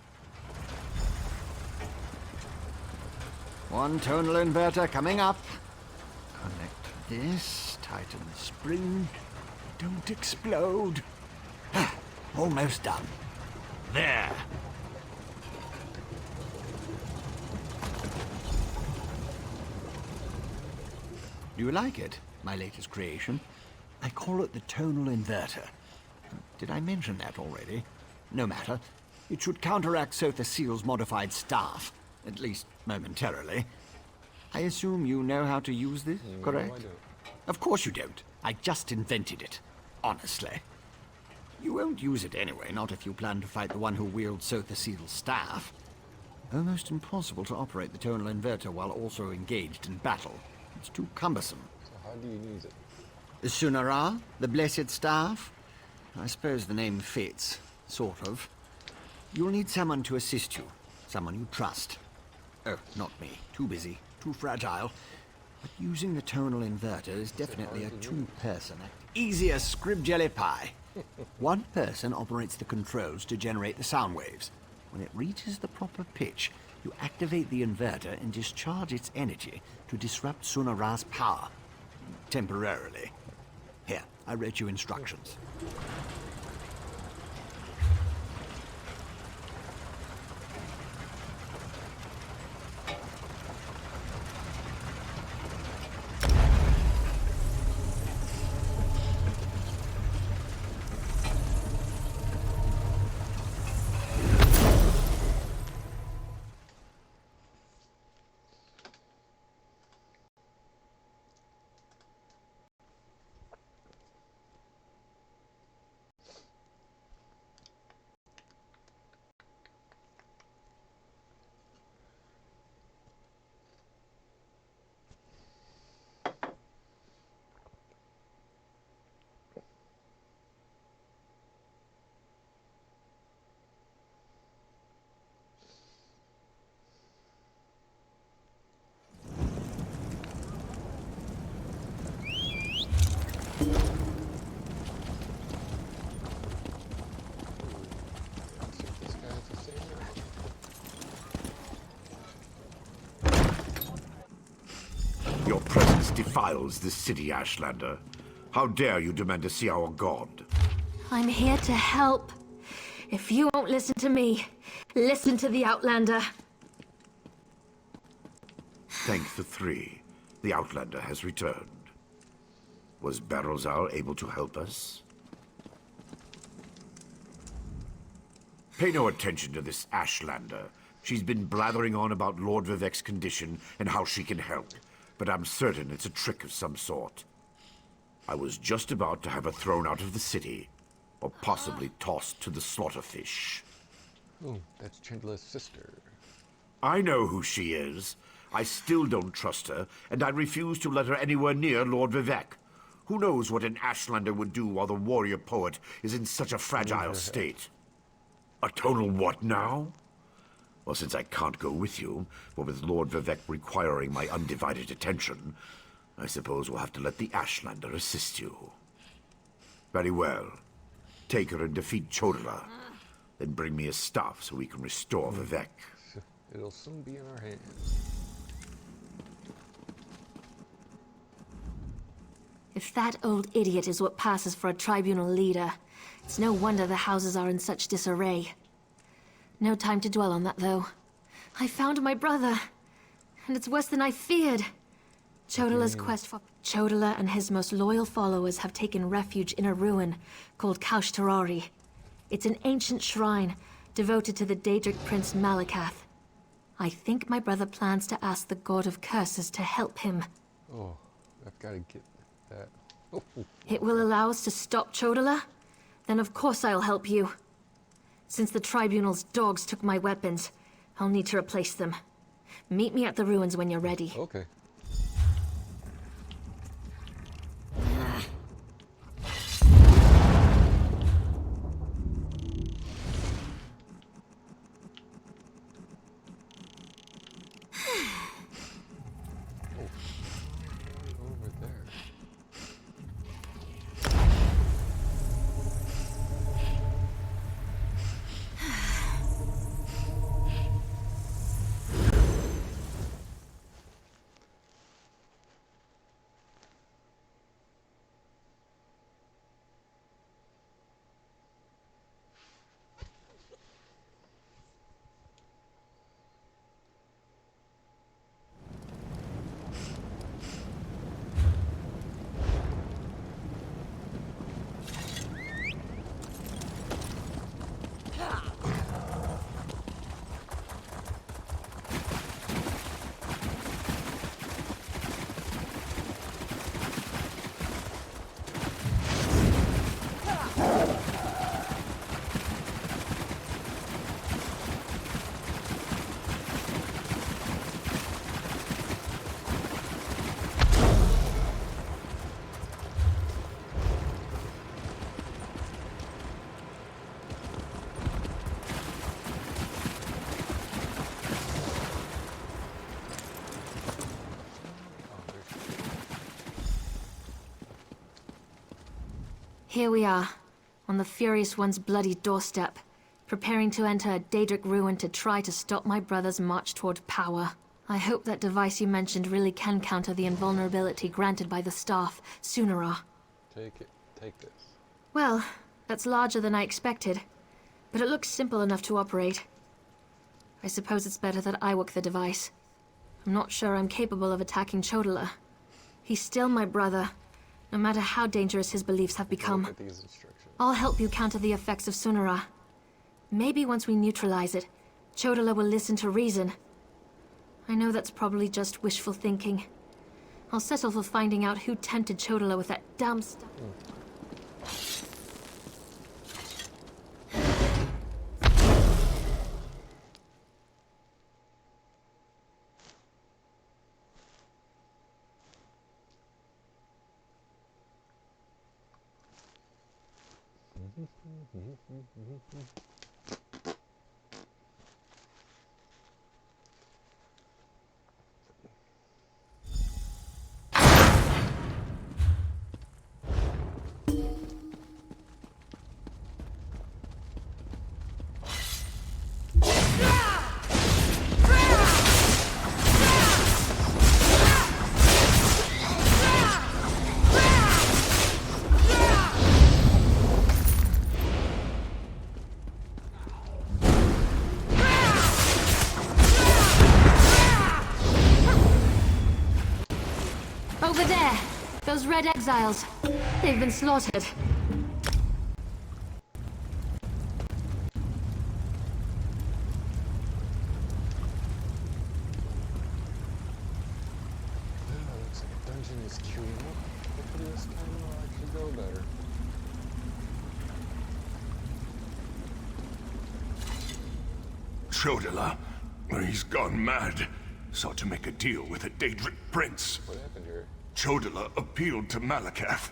One tonal inverter coming up. Connect this, tighten the spring. Don't explode. Ah, almost done. There. Do you like it, my latest creation? I call it the tonal inverter. Did I mention that already? No matter. It should counteract Sotha Seal's modified staff, at least momentarily. I assume you know how to use this, correct? No, I don't. Of course you don't. I just invented it. Honestly. You won't use it anyway, not if you plan to fight the one who wields Sotha Seal's staff. Almost impossible to operate the tonal inverter while also engaged in battle. It's too cumbersome. So how do you use it? The Sunara, the Blessed Staff? I suppose the name fits, sort of. You'll need someone to assist you, someone you trust. Oh, not me. Too busy, too fragile. But using the tonal inverter is definitely a two-person act. Easy as scrib jelly pie. One person operates the controls to generate the sound waves. When it reaches the proper pitch, you activate the inverter and discharge its energy to disrupt Sunara's power. Temporarily. Here, I wrote you instructions. Your presence defiles this city, Ashlander. How dare you demand to see our god? I'm here to help. If you won't listen to me, listen to the Outlander. Thank the three. The Outlander has returned. Was Barrelzal able to help us? Pay no attention to this Ashlander. She's been blathering on about Lord Vivec's condition and how she can help, but I'm certain it's a trick of some sort. I was just about to have her thrown out of the city, or possibly tossed to the slaughterfish. Oh, that's Chandler's sister. I know who she is. I still don't trust her, and I refuse to let her anywhere near Lord Vivec. Who knows what an Ashlander would do while the warrior poet is in such a fragile state? A tonal what now? Well, since I can't go with you, but with Lord Vivec requiring my undivided attention, I suppose we'll have to let the Ashlander assist you. Very well. Take her and defeat Chodala. Then bring me his staff so we can restore Vivec. It'll soon be in our hands. If that old idiot is what passes for a tribunal leader, it's no wonder the houses are in such disarray. No time to dwell on that, though. I found my brother, and it's worse than I feared. Chodala's quest for... Chodala and his most loyal followers have taken refuge in a ruin called Kaush Terari. It's an ancient shrine devoted to the Daedric prince Malakath. I think my brother plans to ask the God of Curses to help him. Oh, I've got to get that. It will allow us to stop Chodala? Then of course I'll help you. Since the Tribunal's dogs took my weapons, I'll need to replace them. Meet me at the ruins when you're ready. Okay. Over there. Here we are, on the Furious One's bloody doorstep, preparing to enter a Daedric ruin to try to stop my brother's march toward power. I hope that device you mentioned really can counter the invulnerability granted by the staff, Sunara. Take it. Take this. Well, that's larger than I expected, but it looks simple enough to operate. I suppose it's better that I work the device. I'm not sure I'm capable of attacking Chodola. He's still my brother, no matter how dangerous his beliefs have become. Look at these instructions. I'll help you counter the effects of Sunara. Maybe once we neutralize it, Chodola will listen to reason. I know that's probably just wishful thinking. I'll settle for finding out who tempted Chodola with that damn stuff. Over there! Those red exiles. They've been slaughtered. Looks like a dungeon is queuing up. Hopefully this time will actually go better. Chodola, he's gone mad. Sought to make a deal with a Daedric prince. What happened here? Chodola appealed to Malakath,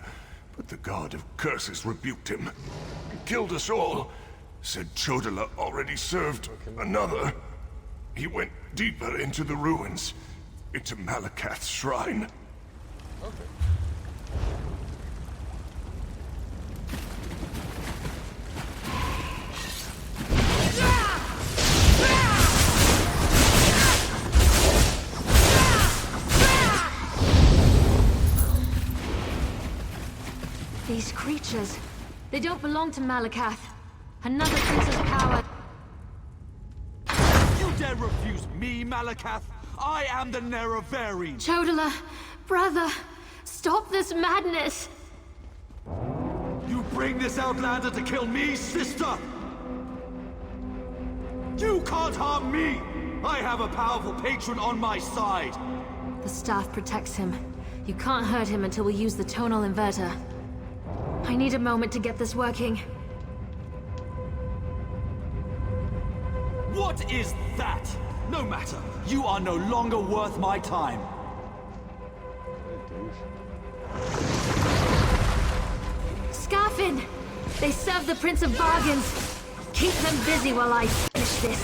but the god of curses rebuked him. Killed us all. Said Chodola already served another. He went deeper into the ruins, into Malakath's shrine. Okay. These creatures, they don't belong to Malakath. Another prince's power. You dare refuse me, Malakath? I am the Nerevarine! Chodola, brother, stop this madness! You bring this outlander to kill me, sister? You can't harm me! I have a powerful patron on my side! The staff protects him. You can't hurt him until we use the tonal inverter. I need a moment to get this working. What is that? No matter. You are no longer worth my time. Scarfin! They serve the Prince of Bargains. Keep them busy while I finish this.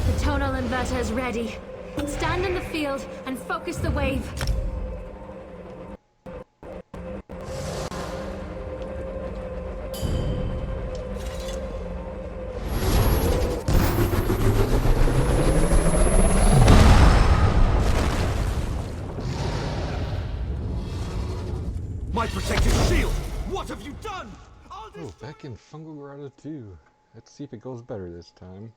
The tonal inverter is ready. Stand in the field and focus the wave. My protective shield! What have you done? Oh, back in Fungal Grotto 2. Let's see if it goes better this time.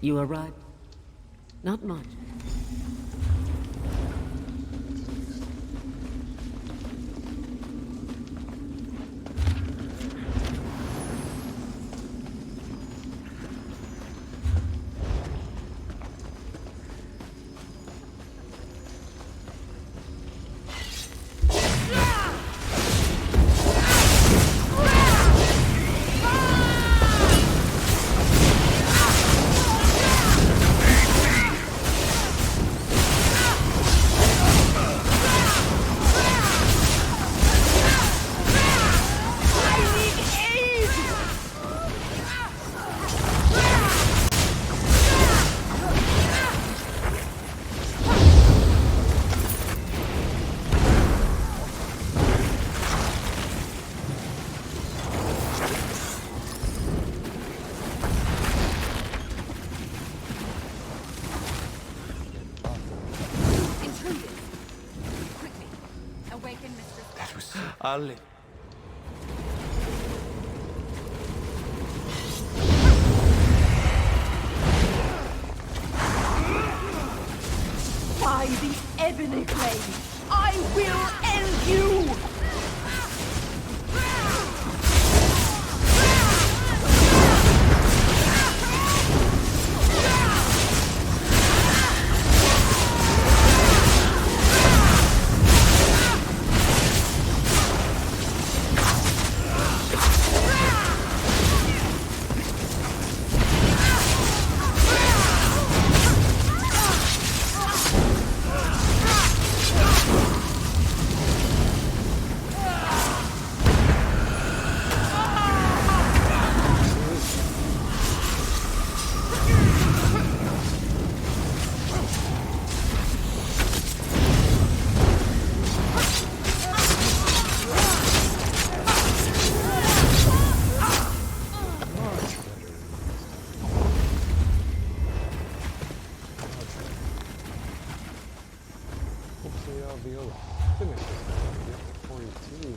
You arrived. Not much. I'll live. By the Ebony Blade, I will end you! Hopefully I'll be able to finish this before you too.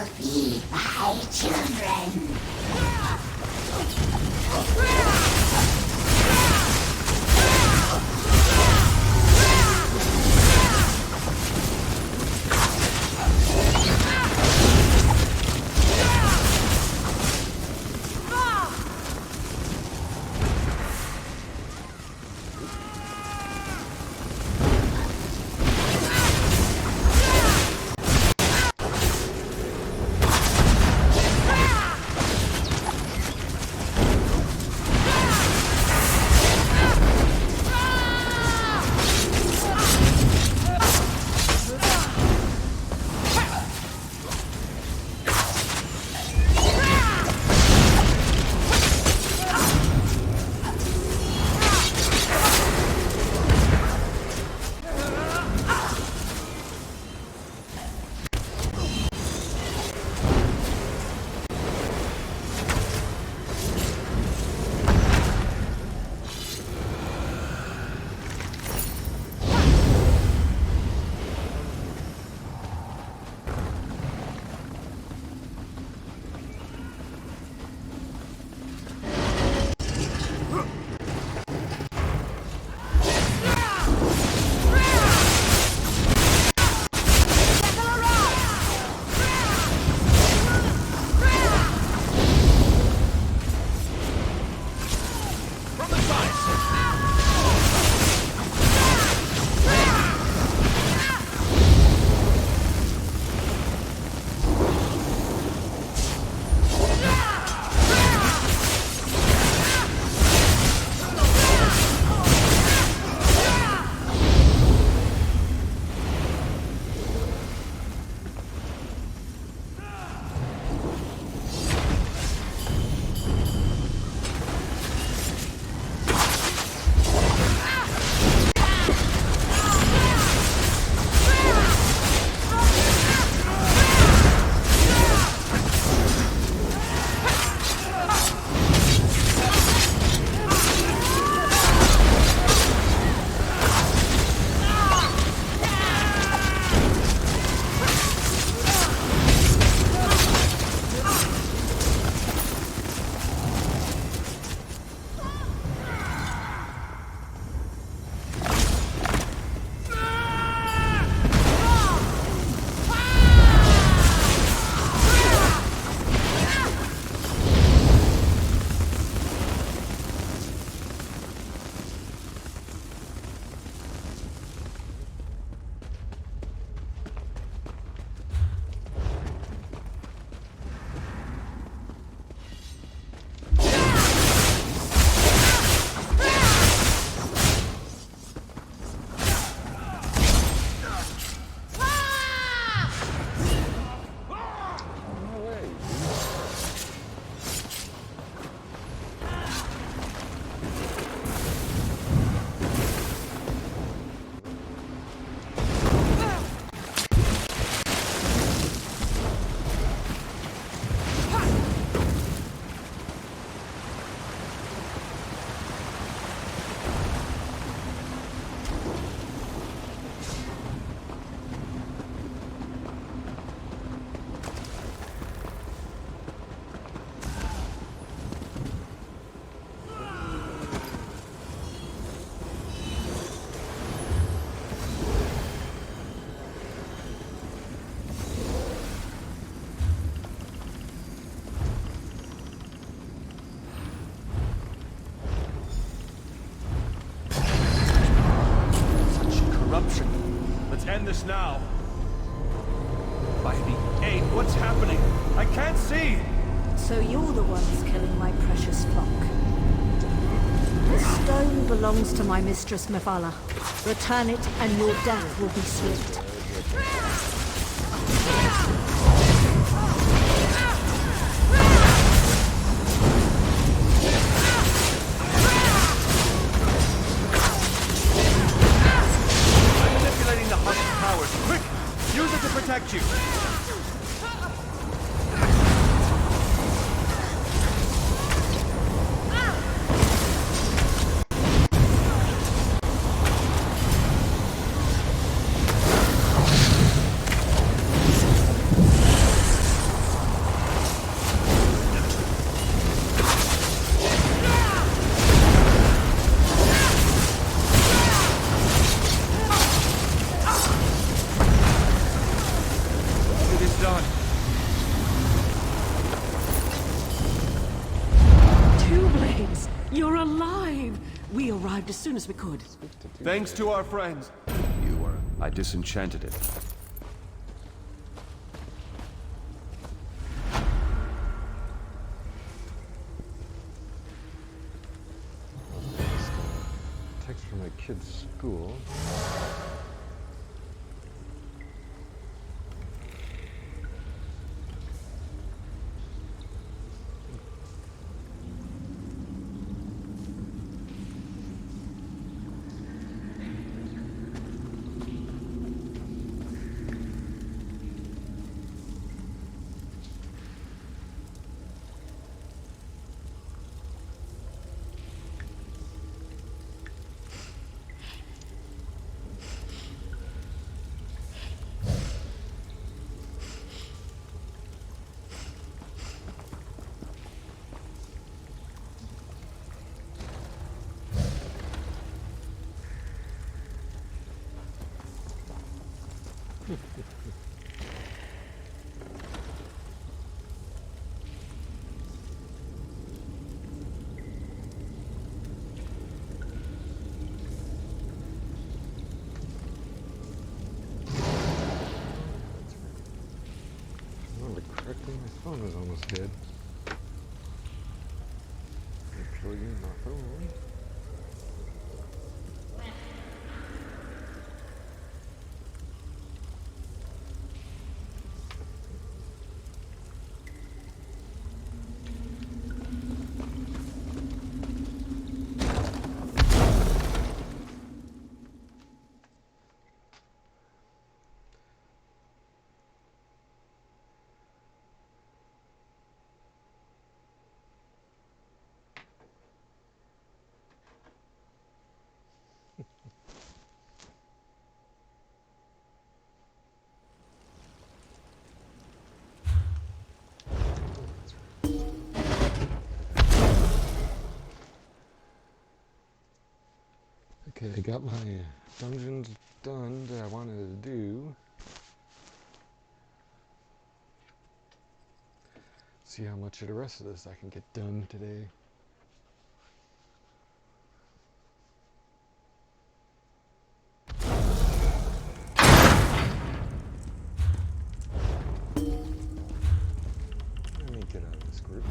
will be my children. End this now. By the aid, what's happening? I can't see! So you're the ones killing my precious flock. The stone belongs to my mistress Mephala. Return it and your death will be swift. Quick! Use it to protect you! We arrived as soon as we could. Thanks to our friends. I disenchanted it. Text from my kid's school. My phone is almost dead. Plugging my phone. Okay, I got my dungeons done that I wanted to do. See how much of the rest of this I can get done today. Let me get out of this group.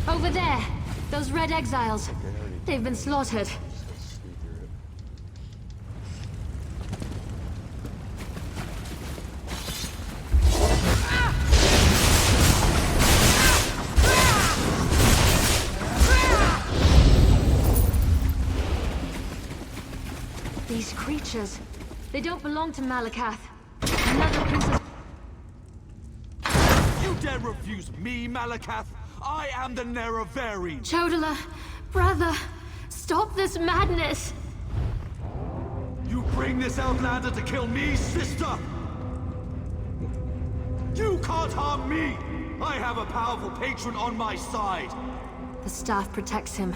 Over there! Those red exiles. They've been slaughtered. These creatures, they don't belong to Malakath. Another princess. You dare refuse me, Malakath? I am the Nerevarine! Chodala, brother, stop this madness! You bring this Outlander to kill me, sister? You can't harm me! I have a powerful patron on my side! The staff protects him.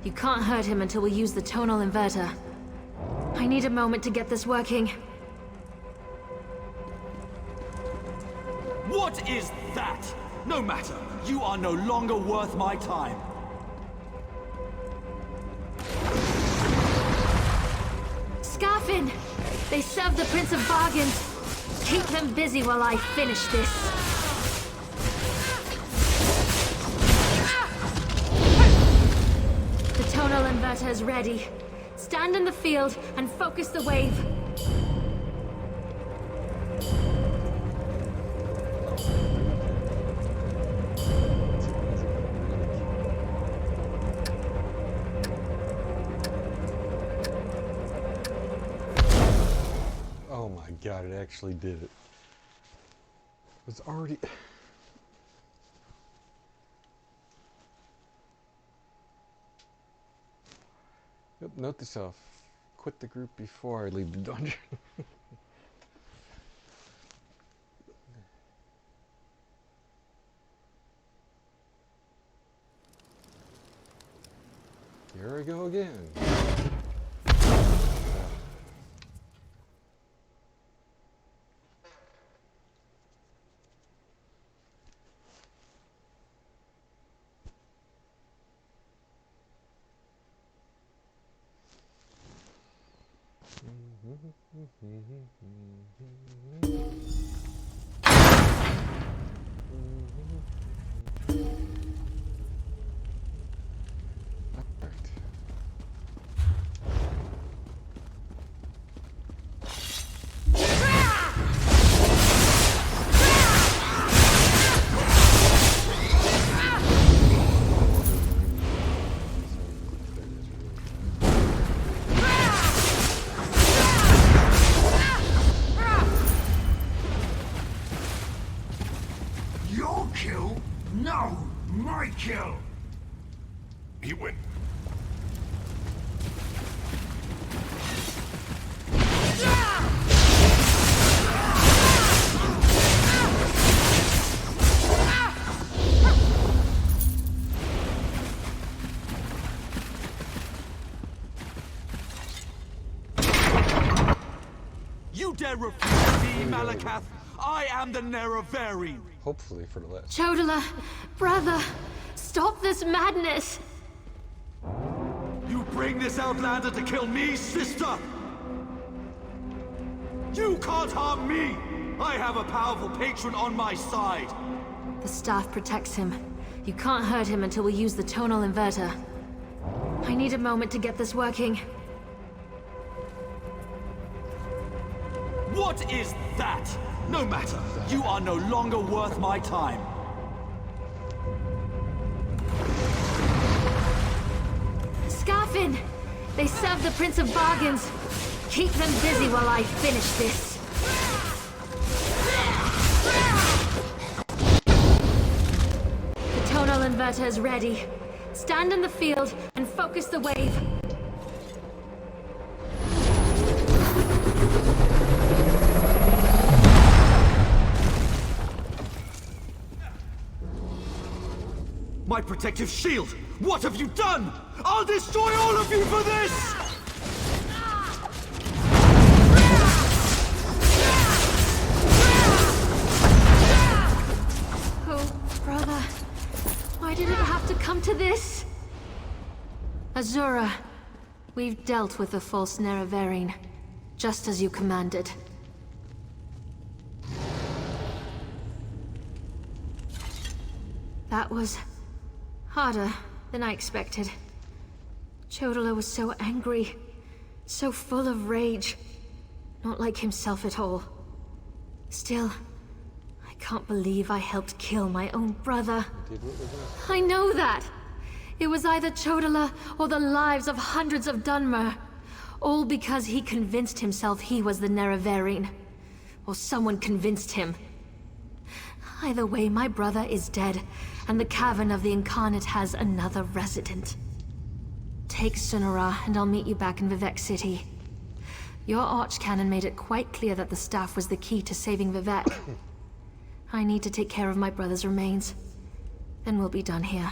You can't hurt him until we use the tonal inverter. I need a moment to get this working. What is that? No matter. You are no longer worth my time. Scarfin! They serve the Prince of Bargains. Keep them busy while I finish this. The tonal inverter is ready. Stand in the field and focus the wave. Oh my god, it actually did it. It's already... Yep, note to self. Quit the group before I leave the dungeon. Here we go again. Your kill? No, my kill! He went. You dare refuse me, Malakath? I am the Nerevarine. Hopefully for the last. Chodala, brother, stop this madness! You bring this outlander to kill me, sister? You can't harm me! I have a powerful patron on my side. The staff protects him. You can't hurt him until we use the tonal inverter. I need a moment to get this working. What is that? No matter. You are no longer worth my time. Scarfin! They serve the Prince of Bargains. Keep them busy while I finish this. The tonal inverter is ready. Stand in the field and focus the wave. My protective shield! What have you done? I'll destroy all of you for this! Oh, brother. Why did it have to come to this? Azura, we've dealt with the false Nerevarine, just as you commanded. That was harder than I expected. Chodala was so angry, so full of rage. Not like himself at all. Still, I can't believe I helped kill my own brother. I know that! It was either Chodala or the lives of hundreds of Dunmer. All because he convinced himself he was the Nerevarine. Or someone convinced him. Either way, my brother is dead, and the Cavern of the Incarnate has another resident. Take Sunara, and I'll meet you back in Vivec City. Your Archcanon made it quite clear that the staff was the key to saving Vivec. I need to take care of my brother's remains. Then we'll be done here.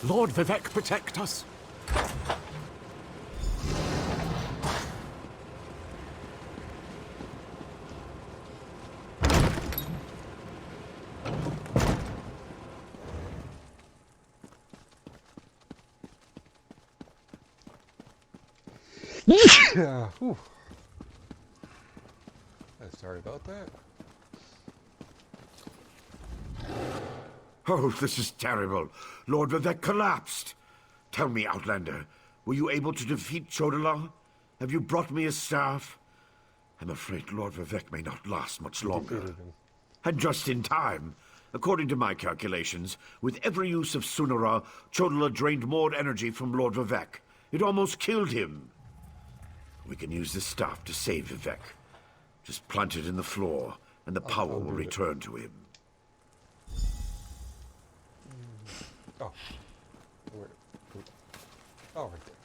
Lord Vivec protect us. Yeah. Whew. Sorry about that. Oh, this is terrible. Lord Vivec collapsed. Tell me, Outlander, were you able to defeat Chodola? Have you brought me his staff? I'm afraid Lord Vivec may not last much longer. And just in time. According to my calculations, with every use of Sunara, Chodola drained more energy from Lord Vivec. It almost killed him. We can use this staff to save Vivec. Just plant it in the floor, and the power will return to him. Oh. Where? Oh, right there.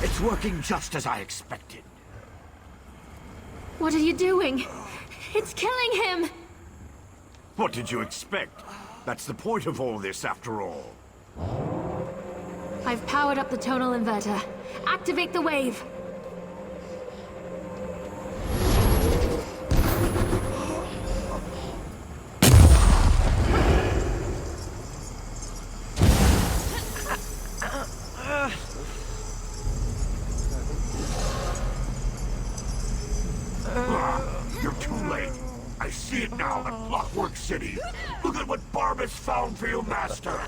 It's working just as I expected. What are you doing? It's killing him! What did you expect? That's the point of all this, after all. I've powered up the tonal inverter. Activate the wave! You're too late. I see it now at Clockwork City. Look at what Barbas found for you, Master.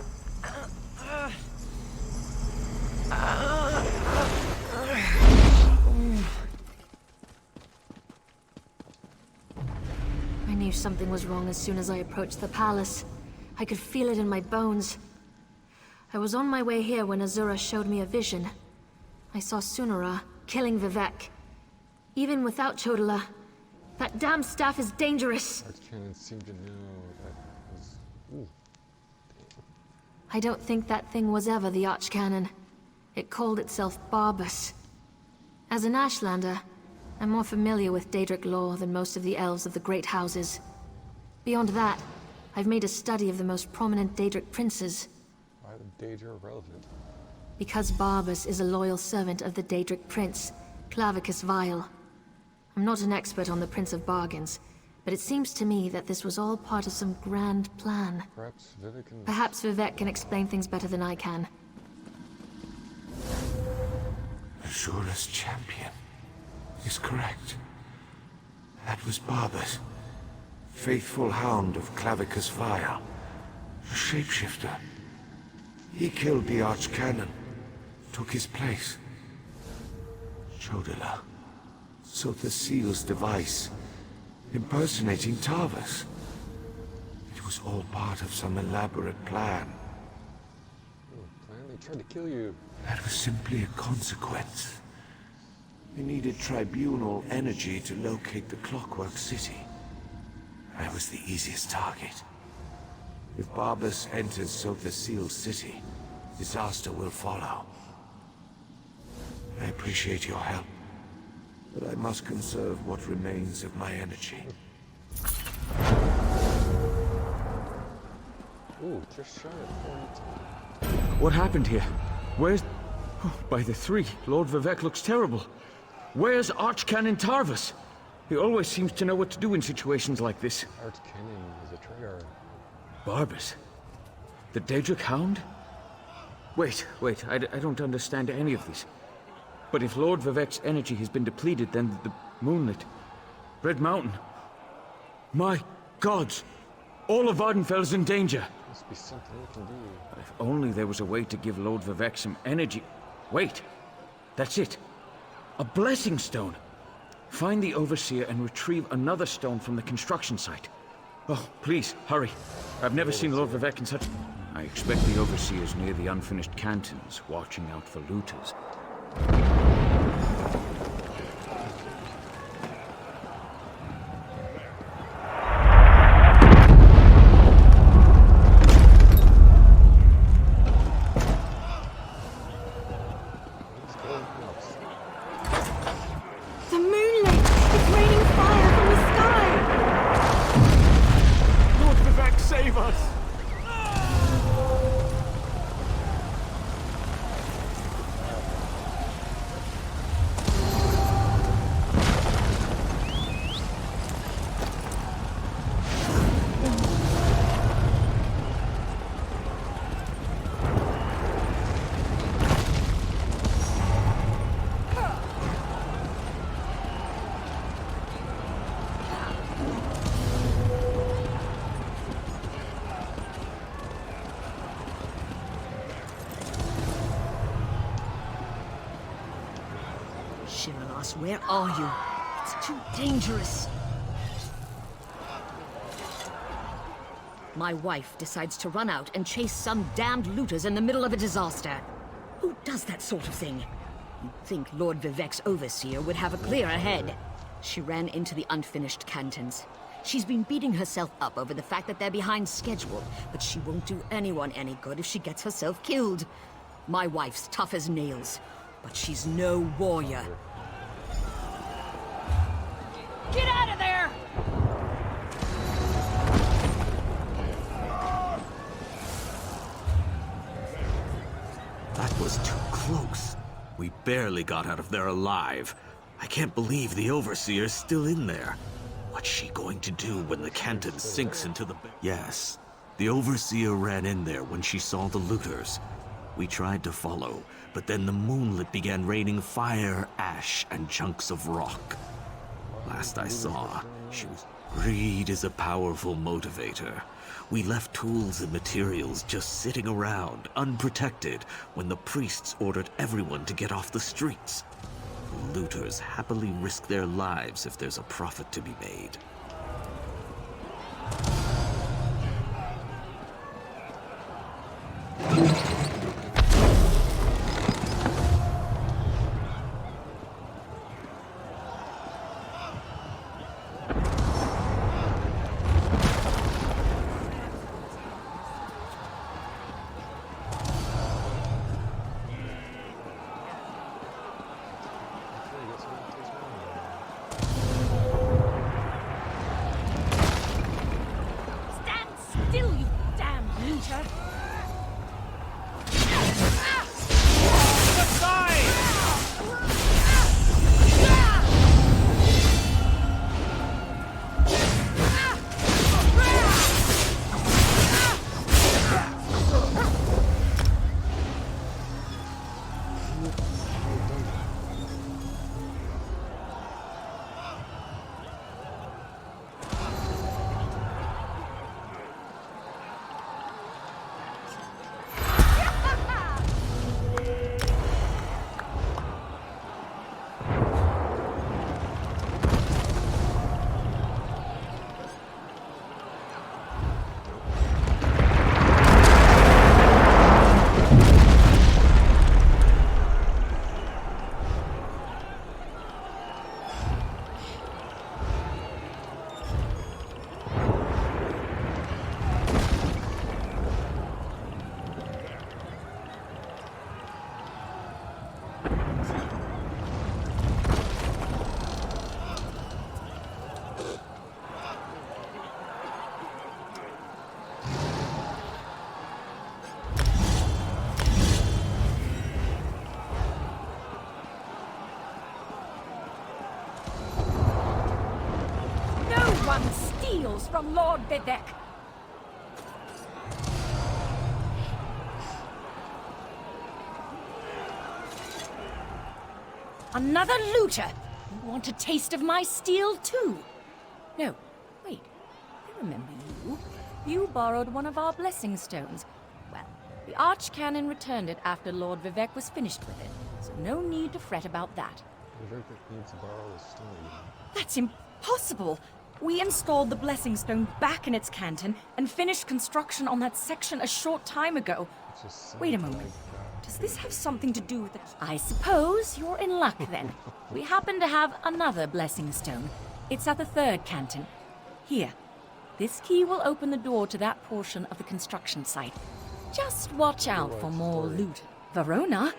I knew something was wrong as soon as I approached the palace. I could feel it in my bones. I was on my way here when Azura showed me a vision. I saw Sunara killing Vivec. Even without Chodola, that damn staff is dangerous. Archcanon seemed to know that was... Ooh. I don't think that thing was ever the Archcanon. It called itself Barbas. As an Ashlander, I'm more familiar with Daedric lore than most of the elves of the Great Houses. Beyond that, I've made a study of the most prominent Daedric princes. Why the Daedra relevant? Because Barbas is a loyal servant of the Daedric prince, Clavicus Vile. I'm not an expert on the Prince of Bargains, but it seems to me that this was all part of some grand plan. Perhaps Vivec can explain things better than I can. Azura's champion is correct. That was Barbas, faithful hound of Clavicus Vile, a shapeshifter. He killed the Archcanon, took his place. Chodola, Sotha Seal's device, impersonating Tarvas. It was all part of some elaborate plan. They tried to kill you. That was simply a consequence. They needed tribunal energy to locate the Clockwork City. I was the easiest target. If Barbas enters Sotha Seal's city, disaster will follow. I appreciate your help, but I must conserve what remains of my energy. Ooh, just shy of 42. What happened here? Where's... Oh, by the three, Lord Vivec looks terrible. Where's Archcanon Tarvas? He always seems to know what to do in situations like this. Archcanon is a traitor. Barbas? The Daedric Hound? Wait, I don't understand any of this. But if Lord Vivec's energy has been depleted, then the Moonlit... Red Mountain... My gods! All of Vardenfell's in danger! Must be something we can do. If only there was a way to give Lord Vivec some energy... Wait! That's it! A blessing stone! Find the Overseer and retrieve another stone from the construction site. Oh, please, hurry. I've never seen Lord Vivec in such... I expect the Overseer's near the unfinished cantons, watching out for looters. The moonlight! It's raining fire from the sky! Shiralas, where are you? It's too dangerous. My wife decides to run out and chase some damned looters in the middle of a disaster. Who does that sort of thing? You'd think Lord Vivec's overseer would have a clearer head. She ran into the unfinished cantons. She's been beating herself up over the fact that they're behind schedule, but she won't do anyone any good if she gets herself killed. My wife's tough as nails, but she's no warrior. Get out of there! That was too close. We barely got out of there alive. I can't believe the Overseer's still in there. What's she going to do when the canton sinks into the... Yes, the Overseer ran in there when she saw the looters. We tried to follow, but then the moonlit began raining fire, ash, and chunks of rock. Last I saw, she was... Greed is a powerful motivator. We left tools and materials just sitting around, unprotected, when the priests ordered everyone to get off the streets. The looters happily risk their lives if there's a profit to be made. Still, you damn looter! Steals from Lord Vivec. Another looter! You want a taste of my steel, too? No, wait. I remember you. You borrowed one of our blessing stones. Well, the Archcanon returned it after Lord Vivec was finished with it, so no need to fret about that. Vivec needs to borrow the stone. That's impossible! We installed the Blessing Stone back in its canton and finished construction on that section a short time ago. Wait a moment. Does this have something to do with it? I suppose you're in luck then. We happen to have another Blessing Stone. It's at the third canton. Here. This key will open the door to that portion of the construction site. Just watch out for more loot. Verona?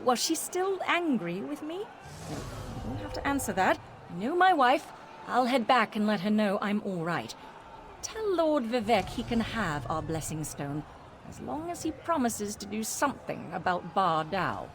Was she still angry with me? No, you don't have to answer that. I know my wife. I'll head back and let her know I'm all right. Tell Lord Vivec he can have our Blessing Stone, as long as he promises to do something about Bar Dao.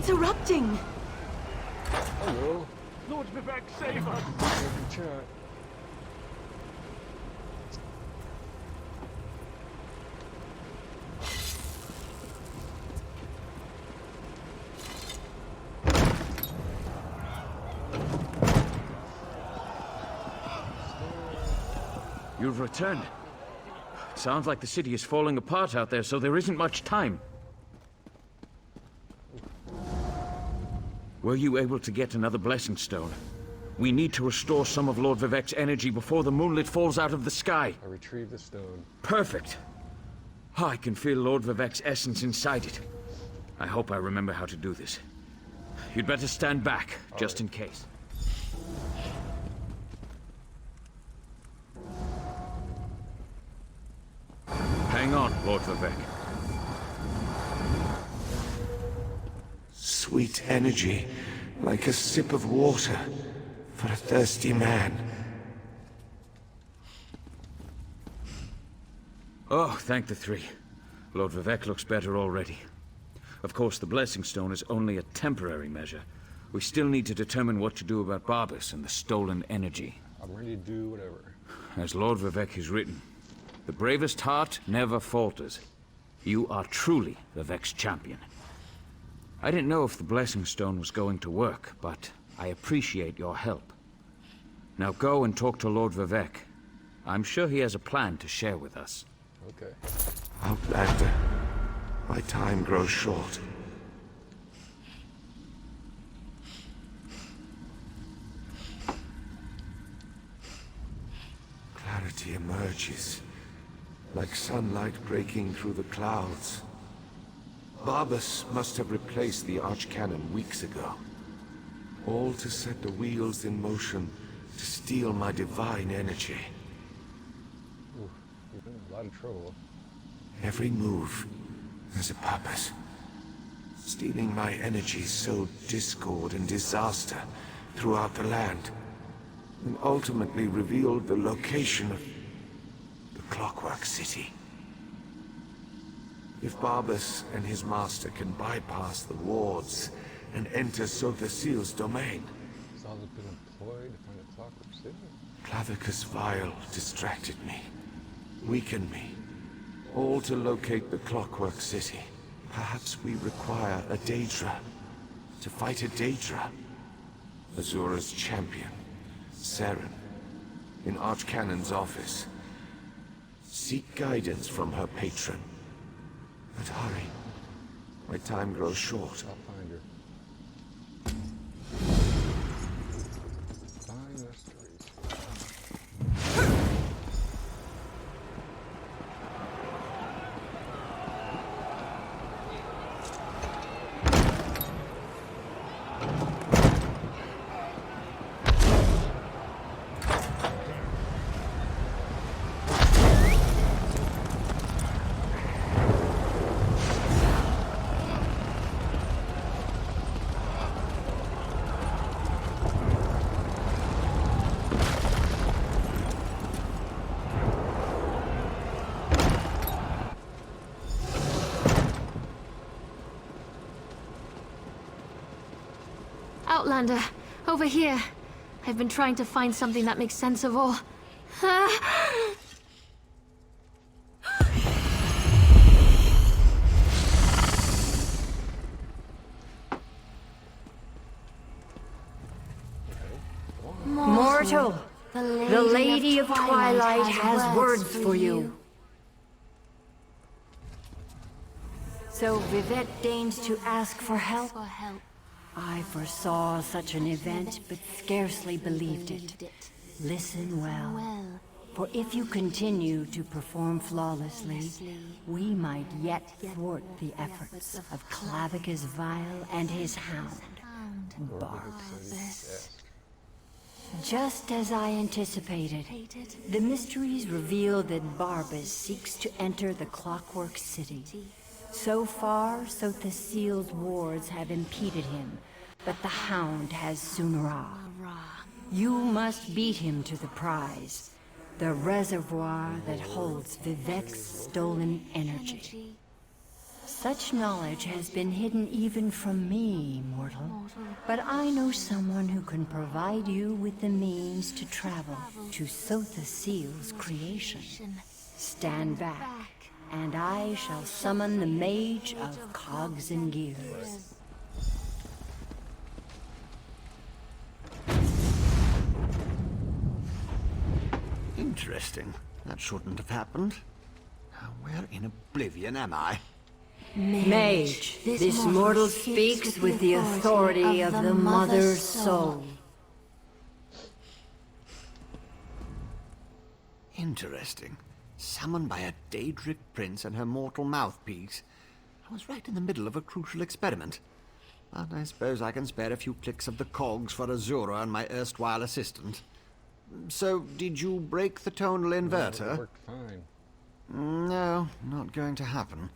It's erupting! Hello. Lord Vivek, save us! Open chat. You've returned. It sounds like the city is falling apart out there, so there isn't much time. Were you able to get another Blessing Stone? We need to restore some of Lord Vivek's energy before the moonlit falls out of the sky. I retrieved the stone. Perfect. I can feel Lord Vivek's essence inside it. I hope I remember how to do this. You'd better stand back, just in case. Hang on, Lord Vivek. Sweet energy, like a sip of water for a thirsty man. Oh, thank the three. Lord Vivek looks better already. Of course, the Blessing Stone is only a temporary measure. We still need to determine what to do about Barbas and the stolen energy. I'm ready to do whatever. As Lord Vivek has written, the bravest heart never falters. You are truly Vivek's champion. I didn't know if the Blessing Stone was going to work, but I appreciate your help. Now go and talk to Lord Vivek. I'm sure he has a plan to share with us. Okay. Outlander, my time grows short. Clarity emerges, like sunlight breaking through the clouds. Barbas must have replaced the Archcanon weeks ago. All to set the wheels in motion to steal my divine energy. Ooh, you've been in a lot of trouble. Every move has a purpose. Stealing my energy sowed discord and disaster throughout the land, and ultimately revealed the location of the Clockwork City. If Barbas and his master can bypass the wards and enter Sotha Seal's domain, Zal has been employed to find a Clockwork City? Clavicus Vile distracted me, weakened me, all to locate the Clockwork City. Perhaps we require a Daedra to fight a Daedra. Azura's champion, Seren, in Archcanon's office. Seek guidance from her patron. But hurry. My time grows short. I'll find her. Find mysteries. Outlander, over here. I've been trying to find something that makes sense of all. Mortal, the Lady of Twilight has words for you. So Vivek deigns to ask for help? I foresaw such an event, but scarcely believed it. Listen well, for if you continue to perform flawlessly, we might yet thwart the efforts of Clavicus Vile and his hound, Barbas. Just as I anticipated, the mysteries reveal that Barbas seeks to enter the Clockwork City. So far, Sotha Seal's wards have impeded him, but the Hound has Sunra. You must beat him to the prize, the reservoir that holds Vivek's stolen energy. Such knowledge has been hidden even from me, mortal. But I know someone who can provide you with the means to travel to Sotha Seal's creation. Stand back, and I shall summon the Mage of Cogs and Gears. Interesting. That shouldn't have happened. Now, where in oblivion am I? Mage, this mortal speaks with the authority of the Mother's soul. Interesting. Summoned by a Daedric prince and her mortal mouthpiece. I was right in the middle of a crucial experiment. But I suppose I can spare a few clicks of the cogs for Azura and my erstwhile assistant. So, did you break the tonal inverter? It worked fine. No, not going to happen.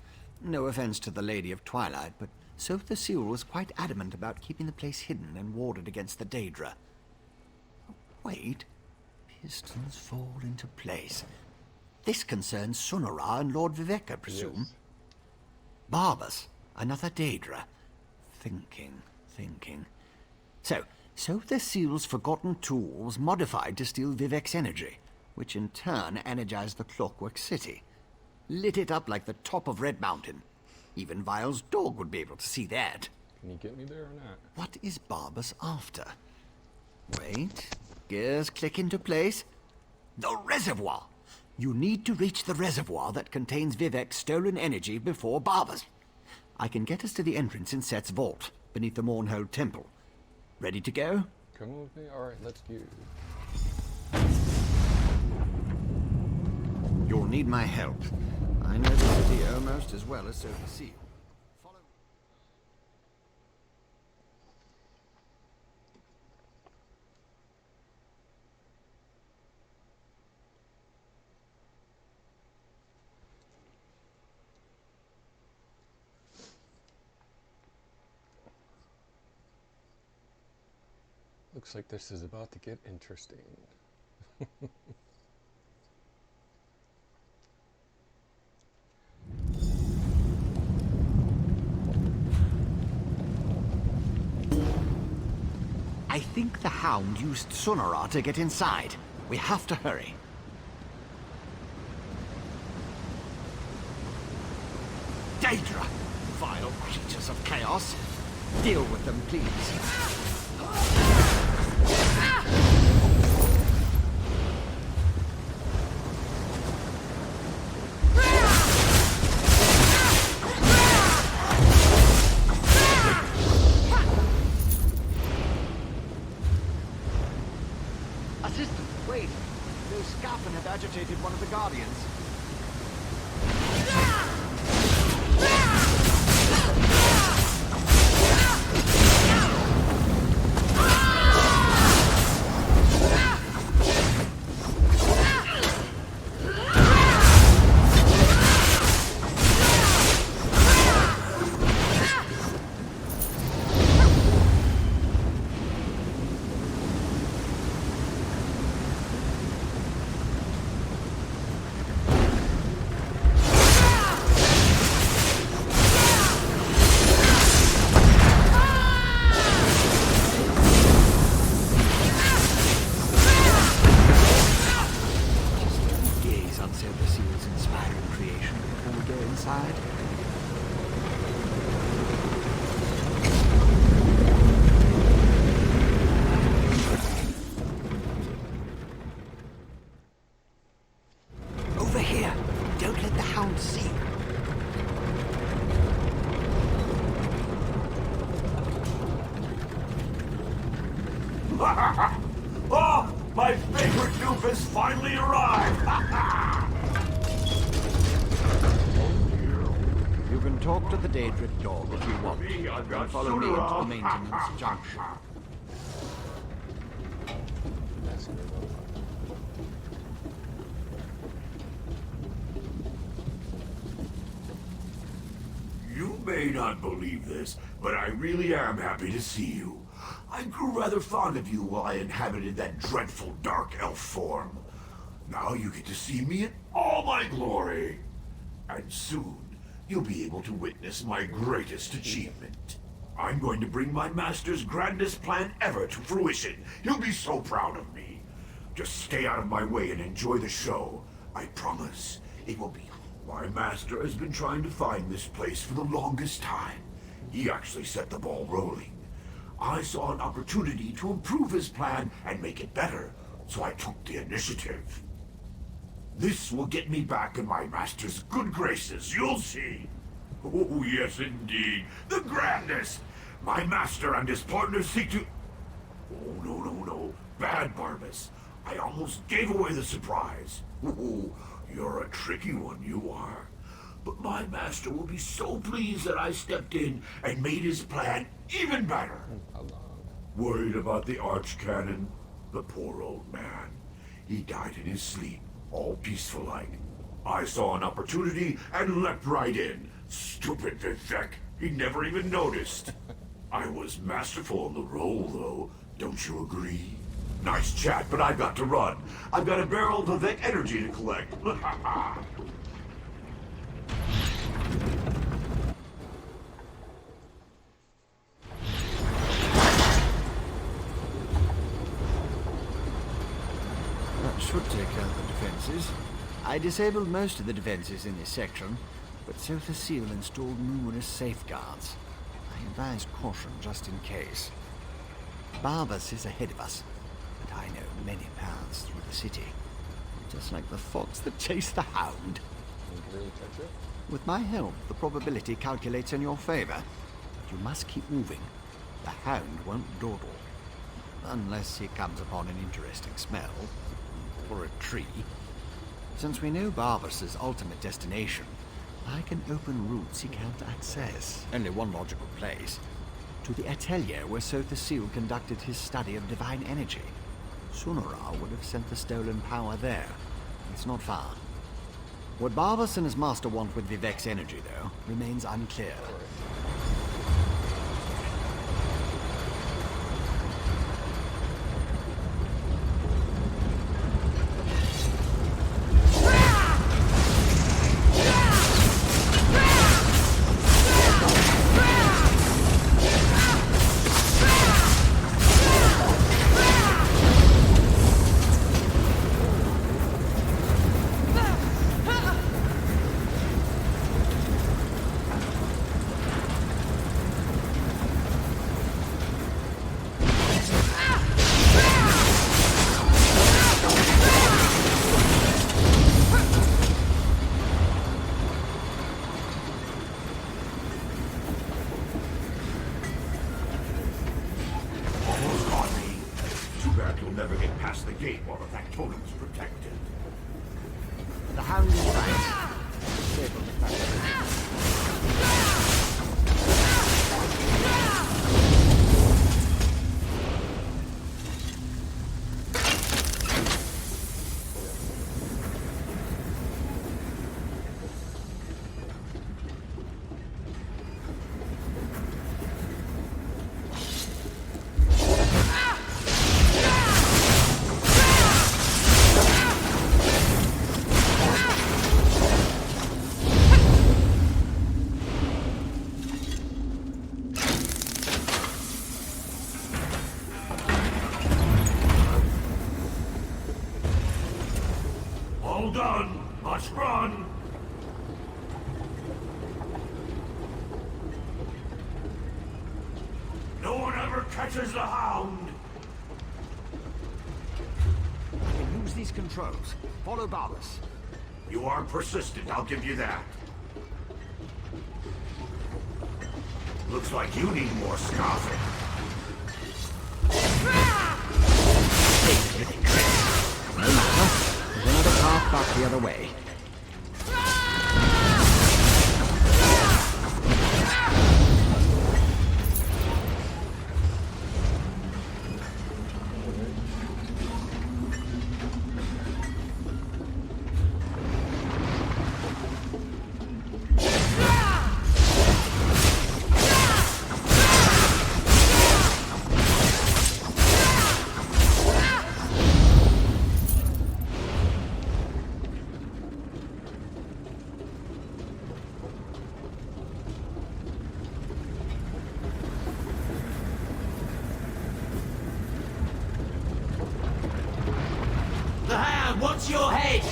No offense to the Lady of Twilight, but Sotha Seal was quite adamant about keeping the place hidden and warded against the Daedra. Wait. Pistons fall into place. This concerns Sunara and Lord Vivec, I presume. Yes. Barbas, another Daedra. Thinking. So, Sotha Seal's forgotten tools modified to steal Vivec's energy, which in turn energized the Clockwork City. Lit it up like the top of Red Mountain. Even Vile's dog would be able to see that. Can you get me there or not? What is Barbas after? Wait. Gears click into place. The reservoir! You need to reach the reservoir that contains Vivec's stolen energy before Barbas. I can get us to the entrance in Set's vault, beneath the Mournhold Temple. Ready to go? Come with me? Alright, let's go. You'll need my help. I know the city almost as well as Sotha Seal. Follow me. Looks like this is about to get interesting. I think the Hound used Sunara to get inside. We have to hurry. Daedra! Vile creatures of chaos. Deal with them, please. Assistant, wait. Those Scaffen have agitated one of the Guardians. Over here. Don't let the Hound see. Oh, my favorite dupe has finally arrived! You can talk to the Daedric dog if you want. Then follow me into the maintenance junction. You may not believe this, but I really am happy to see you. I grew rather fond of you while I inhabited that dreadful dark elf form. Now you get to see me in all my glory. And soon, you'll be able to witness my greatest achievement. I'm going to bring my master's grandest plan ever to fruition. He'll be so proud of me. Just stay out of my way and enjoy the show. I promise it will be. My master has been trying to find this place for the longest time. He actually set the ball rolling. I saw an opportunity to improve his plan and make it better, so I took the initiative. This will get me back in my master's good graces, you'll see. Oh, yes, indeed. The grandest! My master and his partners seek to... Oh, no. Bad, Barbas. I almost gave away the surprise. Oh, you're a tricky one, you are. But my master will be so pleased that I stepped in and made his plan even better. Worried about the archcanon? The poor old man. He died in his sleep, all peaceful-like. I saw an opportunity and leapt right in. Stupid Vivec. He never even noticed. I was masterful in the role, though. Don't you agree? Nice chat, but I've got to run. I've got a barrel of Vivec energy to collect. That should take out the defenses. I disabled most of the defenses in this section, but Sotha Seal installed numerous safeguards. I advise caution just in case. Barbas is ahead of us, but I know many paths through the city. Just like the fox that chased the hound. With my help, the probability calculates in your favor. But you must keep moving. The hound won't dawdle. Unless he comes upon an interesting smell. Or a tree. Since we know Barbas's ultimate destination, I can open routes he can't access. Only one logical place. To the atelier where Sotha Seal conducted his study of divine energy. Sunara would have sent the stolen power there. It's not far. What Barbas and his master want with Vivec's energy, though, remains unclear. Catches the hound! I can use these controls. Follow Barbas. You are persistent, I'll give you that. Looks like you need more scoffing. No matter. There's another path back the other way. wants your head!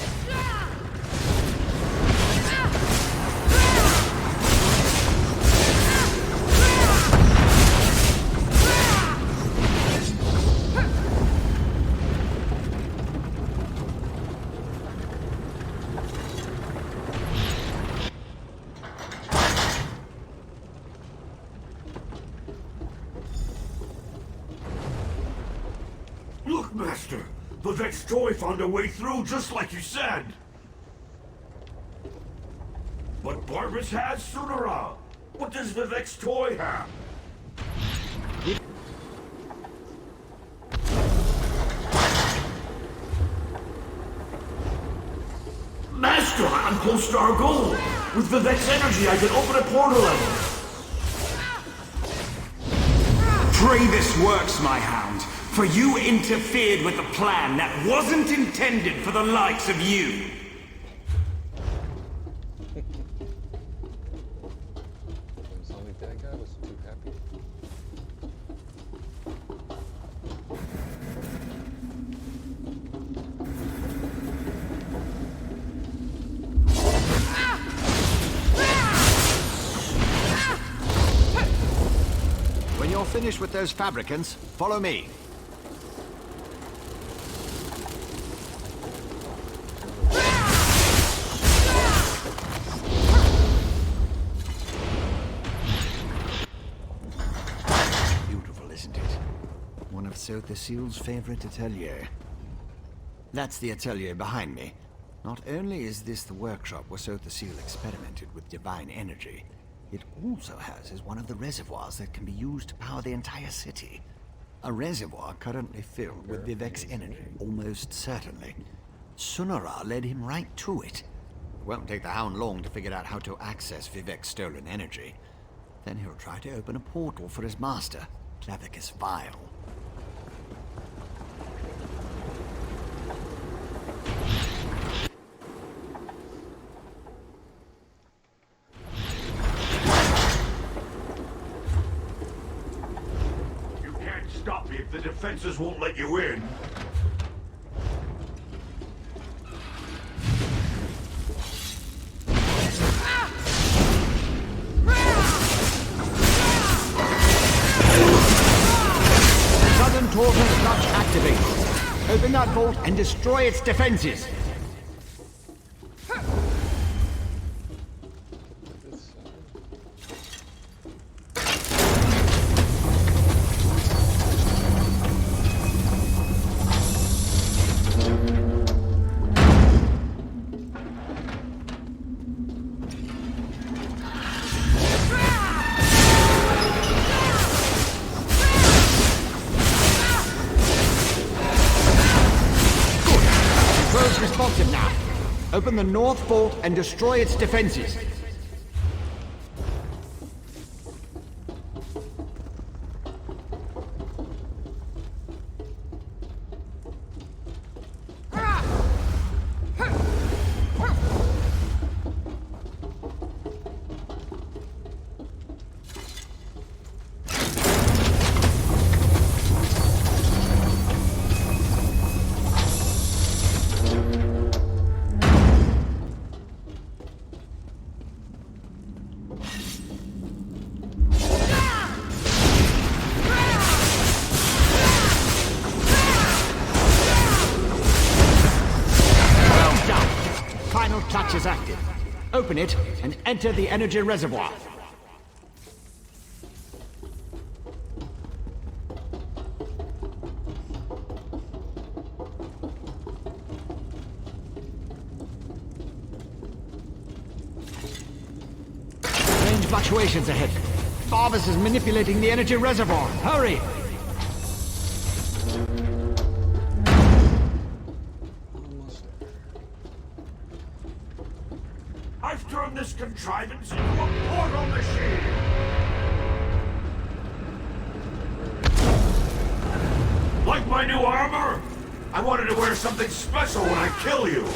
Look, Master! Vivek's toy found a way through just like you said! But Barbas has Sunara! What does Vivek's toy have? Master, I'm close to our goal! With Vivek's energy, I can open a portal and... Pray this works, my hound. For you interfered with a plan that wasn't intended for the likes of you. Only that guy was too happy. When you're finished with those fabricants, follow me. Sotha Seal's favorite atelier. That's the atelier behind me. Not only is this the workshop where Sotha Seal experimented with divine energy, it also houses one of the reservoirs that can be used to power the entire city. A reservoir currently filled with Vivek's energy, almost certainly. Sunara led him right to it. It won't take the Hound long to figure out how to access Vivek's stolen energy. Then he'll try to open a portal for his master, Clavicus Vile. Stop me if the defenses won't let you in. Southern Tortoise Clutch activated. Open that vault and destroy its defenses. Responsive now. Open the north vault and destroy its defenses. Clutch is active. Open it and enter the energy reservoir. Range fluctuations ahead. Barbas is manipulating the energy reservoir. Hurry! I've turned this contrivance into a portal machine! Like my new armor? I wanted to wear something special when I kill you!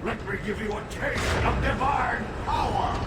Let me give you a taste of divine power!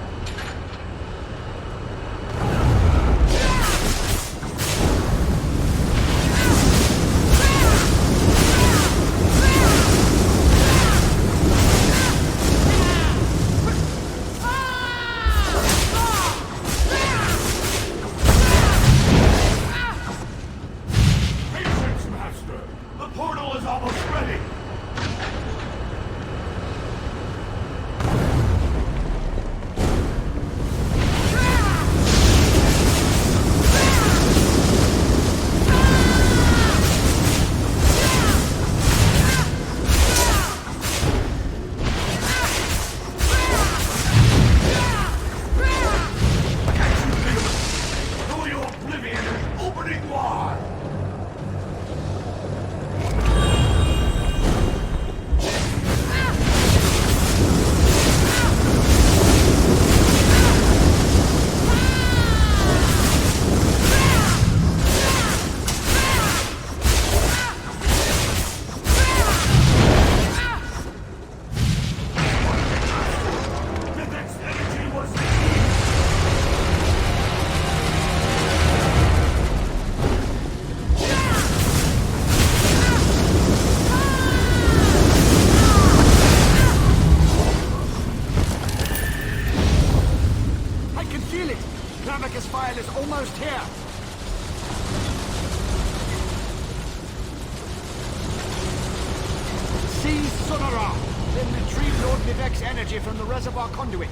Sonara! Then retrieve Lord Vivek's energy from the reservoir conduit.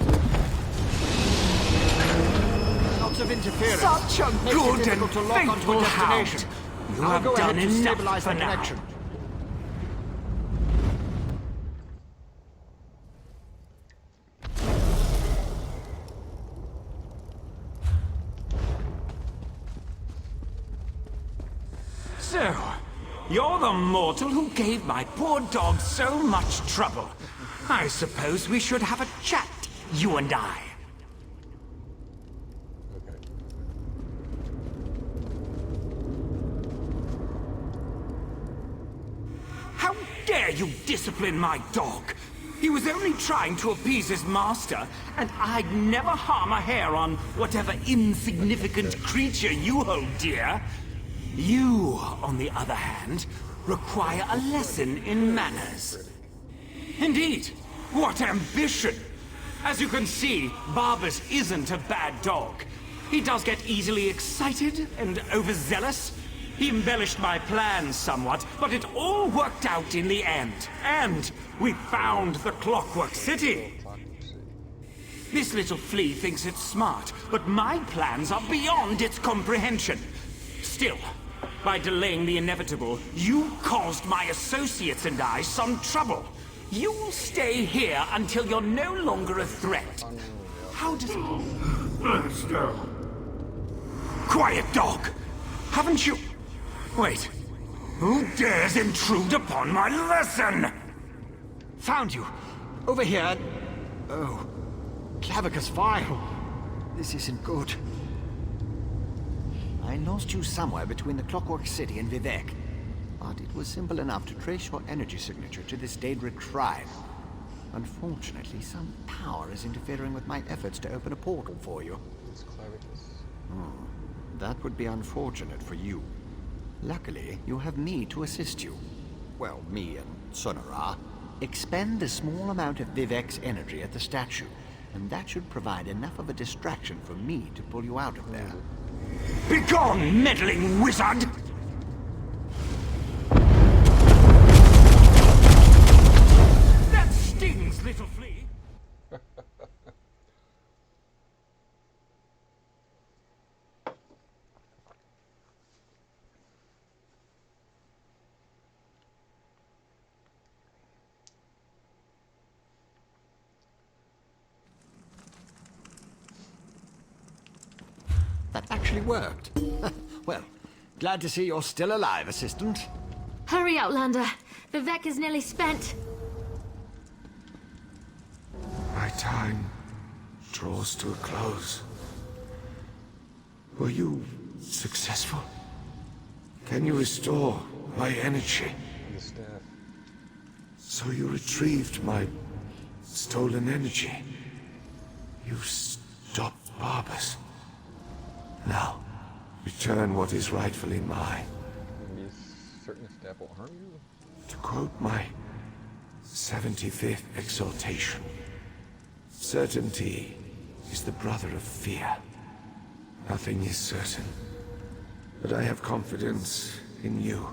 Lots of interference. Such a Makes it good difficult to and lock onto a faithful destination. hound. You I'll have go ahead done to enough stabilize for the now. connection. So, you're the mortal who gave my poor dog so much trouble. I suppose we should have a chat, you and I. How dare you discipline my dog? He was only trying to appease his master, and I'd never harm a hair on whatever insignificant creature you hold dear. You, on the other hand, require a lesson in manners. Indeed, what ambition! As you can see, Barbas isn't a bad dog. He does get easily excited and overzealous. He embellished my plans somewhat, but it all worked out in the end. And we found the Clockwork City. This little flea thinks it's smart, but my plans are beyond its comprehension. Still, by delaying the inevitable, you caused my associates and I some trouble. You'll stay here until you're no longer a threat. How does it... Let's go. Quiet, dog! Haven't you... Wait. Who dares intrude upon my lesson? Found you. Over here. Oh. Clavicus file. This isn't good. I lost you somewhere between the Clockwork City and Vivek. But it was simple enough to trace your energy signature to this Daedric shrine. Unfortunately, some power is interfering with my efforts to open a portal for you. It's Clavicus. That would be unfortunate for you. Luckily, you have me to assist you. Well, me and Sonara. Expend a small amount of Vivek's energy at the statue, and that should provide enough of a distraction for me to pull you out of there. Begone, meddling wizard! That stings, little flea! That actually worked. Well, glad to see you're still alive, Assistant. Hurry, Outlander. Vivek is nearly spent. My time draws to a close. Were you successful? Can you restore my energy? The staff. So you retrieved my stolen energy. You stopped Barbas. Now, return what is rightfully mine. Maybe a certain staff will harm you? To quote my 75th exaltation, certainty is the brother of fear. Nothing is certain, but I have confidence in you,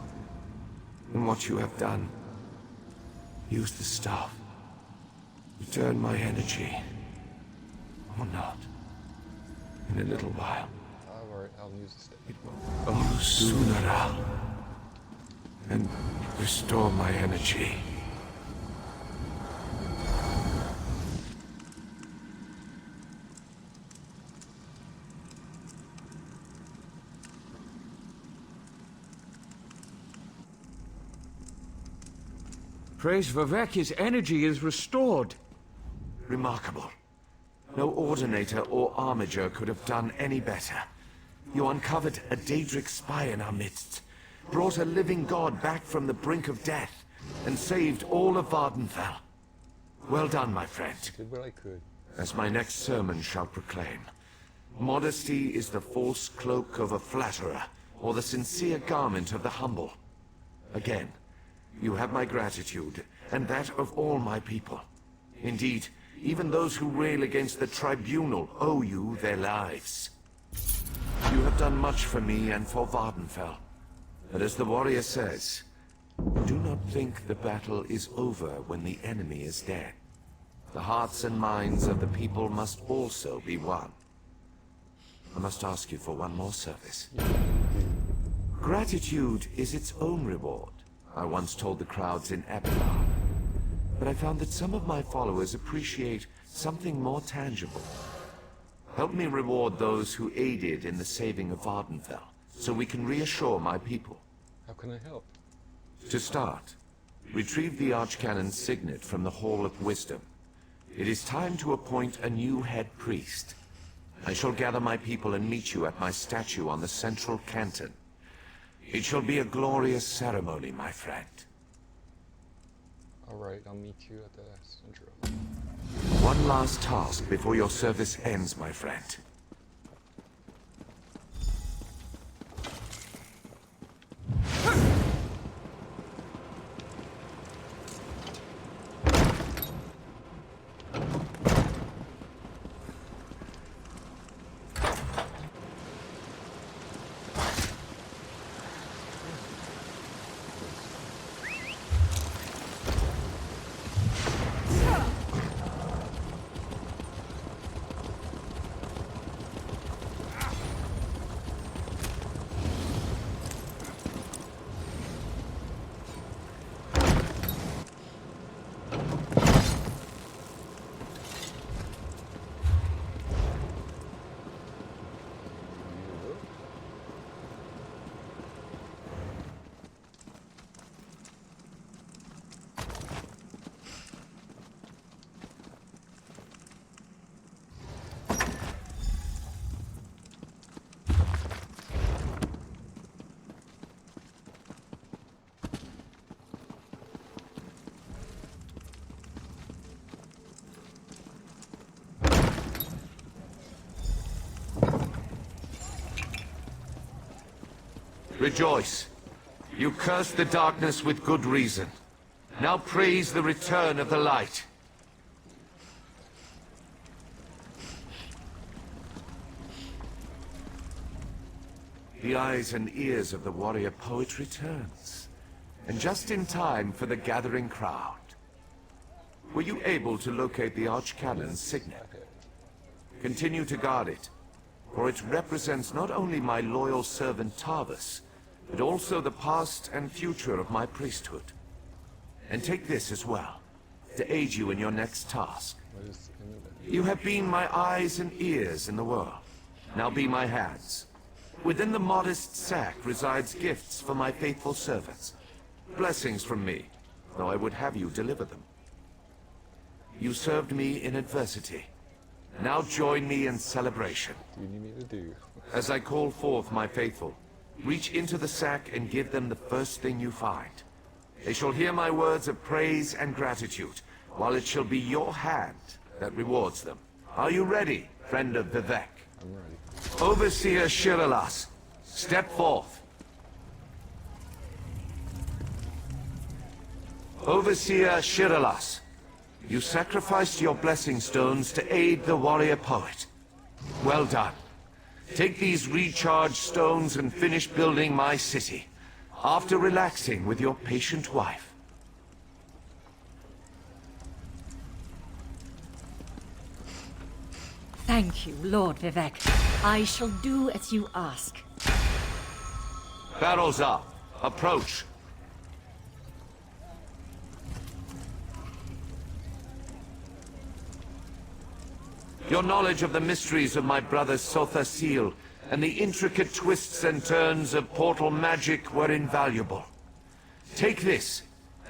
in what you have done. Use the staff. Return my energy, or not. In a little while. I'll use the staff. It will go sooner, and restore my energy. Praise Vivek, his energy is restored. Remarkable. No Ordinator or Armiger could have done any better. You uncovered a Daedric spy in our midst, brought a living god back from the brink of death, and saved all of Vardenfell. Well done, my friend. Did what I could. As my next sermon shall proclaim, modesty is the false cloak of a flatterer, or the sincere garment of the humble. Again, you have my gratitude, and that of all my people. Indeed, even those who rail against the Tribunal owe you their lives. You have done much for me and for Vardenfell. But as the warrior says, Do not think the battle is over when the enemy is dead. The hearts and minds of the people must also be won. I must ask you for one more service. Gratitude is its own reward, I once told the crowds in Epilar. But I found that some of my followers appreciate something more tangible. Help me reward those who aided in the saving of Vardenfell, so we can reassure my people. How can I help? To start, retrieve the Archcanon's signet from the Hall of Wisdom. It is time to appoint a new head priest. I shall gather my people and meet you at my statue on the central canton. It shall be a glorious ceremony, my friend. Alright, I'll meet you at the central. One last task before your service ends, my friend. Rejoice. You cursed the darkness with good reason. Now praise the return of the light. The eyes and ears of the warrior poet returns. And just in time for the gathering crowd. Were you able to locate the Archcanon's signet? Continue to guard it, for it represents not only my loyal servant Tarvus, but also the past and future of my priesthood. And take this as well, to aid you in your next task. You have been my eyes and ears in the world. Now be my hands. Within the modest sack resides gifts for my faithful servants. Blessings from me, though I would have you deliver them. You served me in adversity. Now join me in celebration. What do you need me to do? As I call forth my faithful, reach into the sack and give them the first thing you find. They shall hear my words of praise and gratitude, while it shall be your hand that rewards them. Are you ready, friend of Vivec? I'm ready. Overseer Shiralas, step forth. Overseer Shiralas, you sacrificed your blessing stones to aid the warrior poet. Well done. Take these recharged stones and finish building my city, after relaxing with your patient wife. Thank you, Lord Vivec. I shall do as you ask. Barrels up. Approach. Your knowledge of the mysteries of my brother Sotha Seal and the intricate twists and turns of portal magic were invaluable. Take this,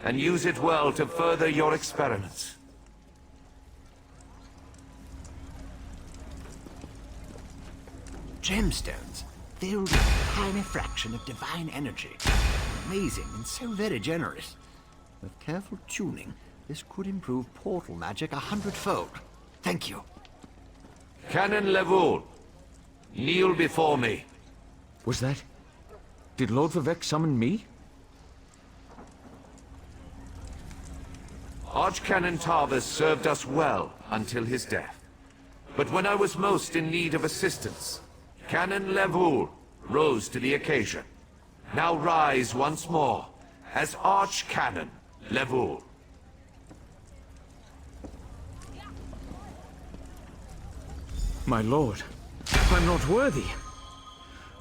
and use it well to further your experiments. Gemstones, filled with a tiny fraction of divine energy. Amazing and so very generous. With careful tuning, this could improve portal magic 100-fold. Thank you. Canon Levoul, kneel before me. Was that... Did Lord Vivec summon me? Archcanon Tarvus served us well until his death. But when I was most in need of assistance, Canon Levoul rose to the occasion. Now rise once more, as Archcanon Levull. My lord, I'm not worthy.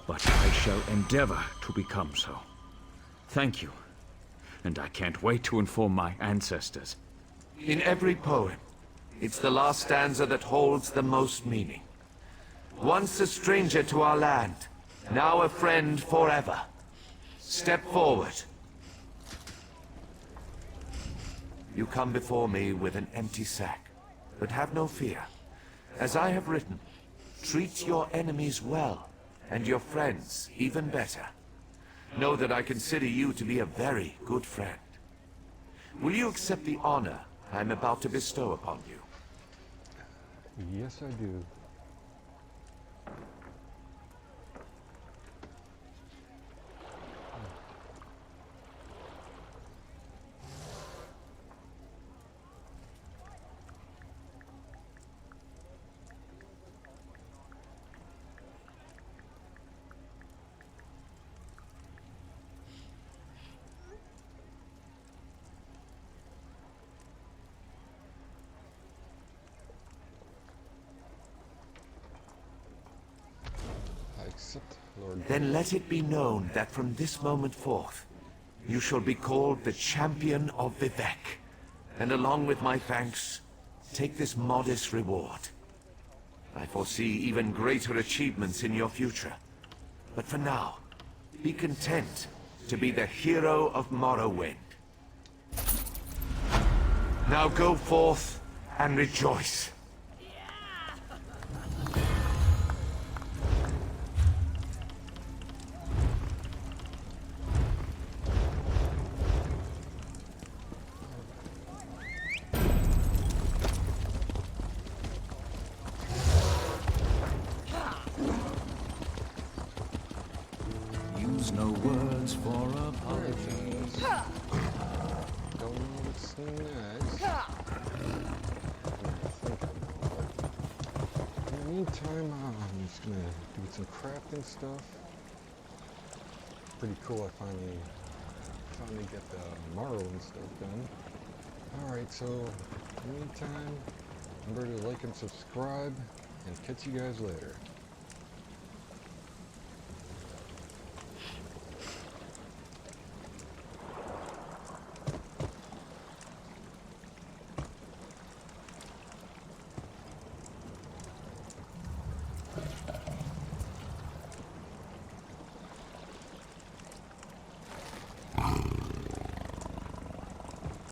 But I shall endeavor to become so. Thank you. And I can't wait to inform my ancestors. In every poem, it's the last stanza that holds the most meaning. Once a stranger to our land, now a friend forever. Step forward. You come before me with an empty sack, but have no fear. As I have written, treat your enemies well, and your friends even better. Know that I consider you to be a very good friend. Will you accept the honor I'm about to bestow upon you? Yes, I do. Then let it be known that from this moment forth, you shall be called the Champion of Vivec. And along with my thanks, take this modest reward. I foresee even greater achievements in your future. But for now, be content to be the hero of Morrowind. Now go forth and rejoice. Use no words for apologies. Don't know what's next. In the meantime, I'm just gonna do some crafting stuff. Pretty cool. I finally get the Morrowind stuff done. Alright, so in the meantime, remember to like and subscribe, and catch you guys later.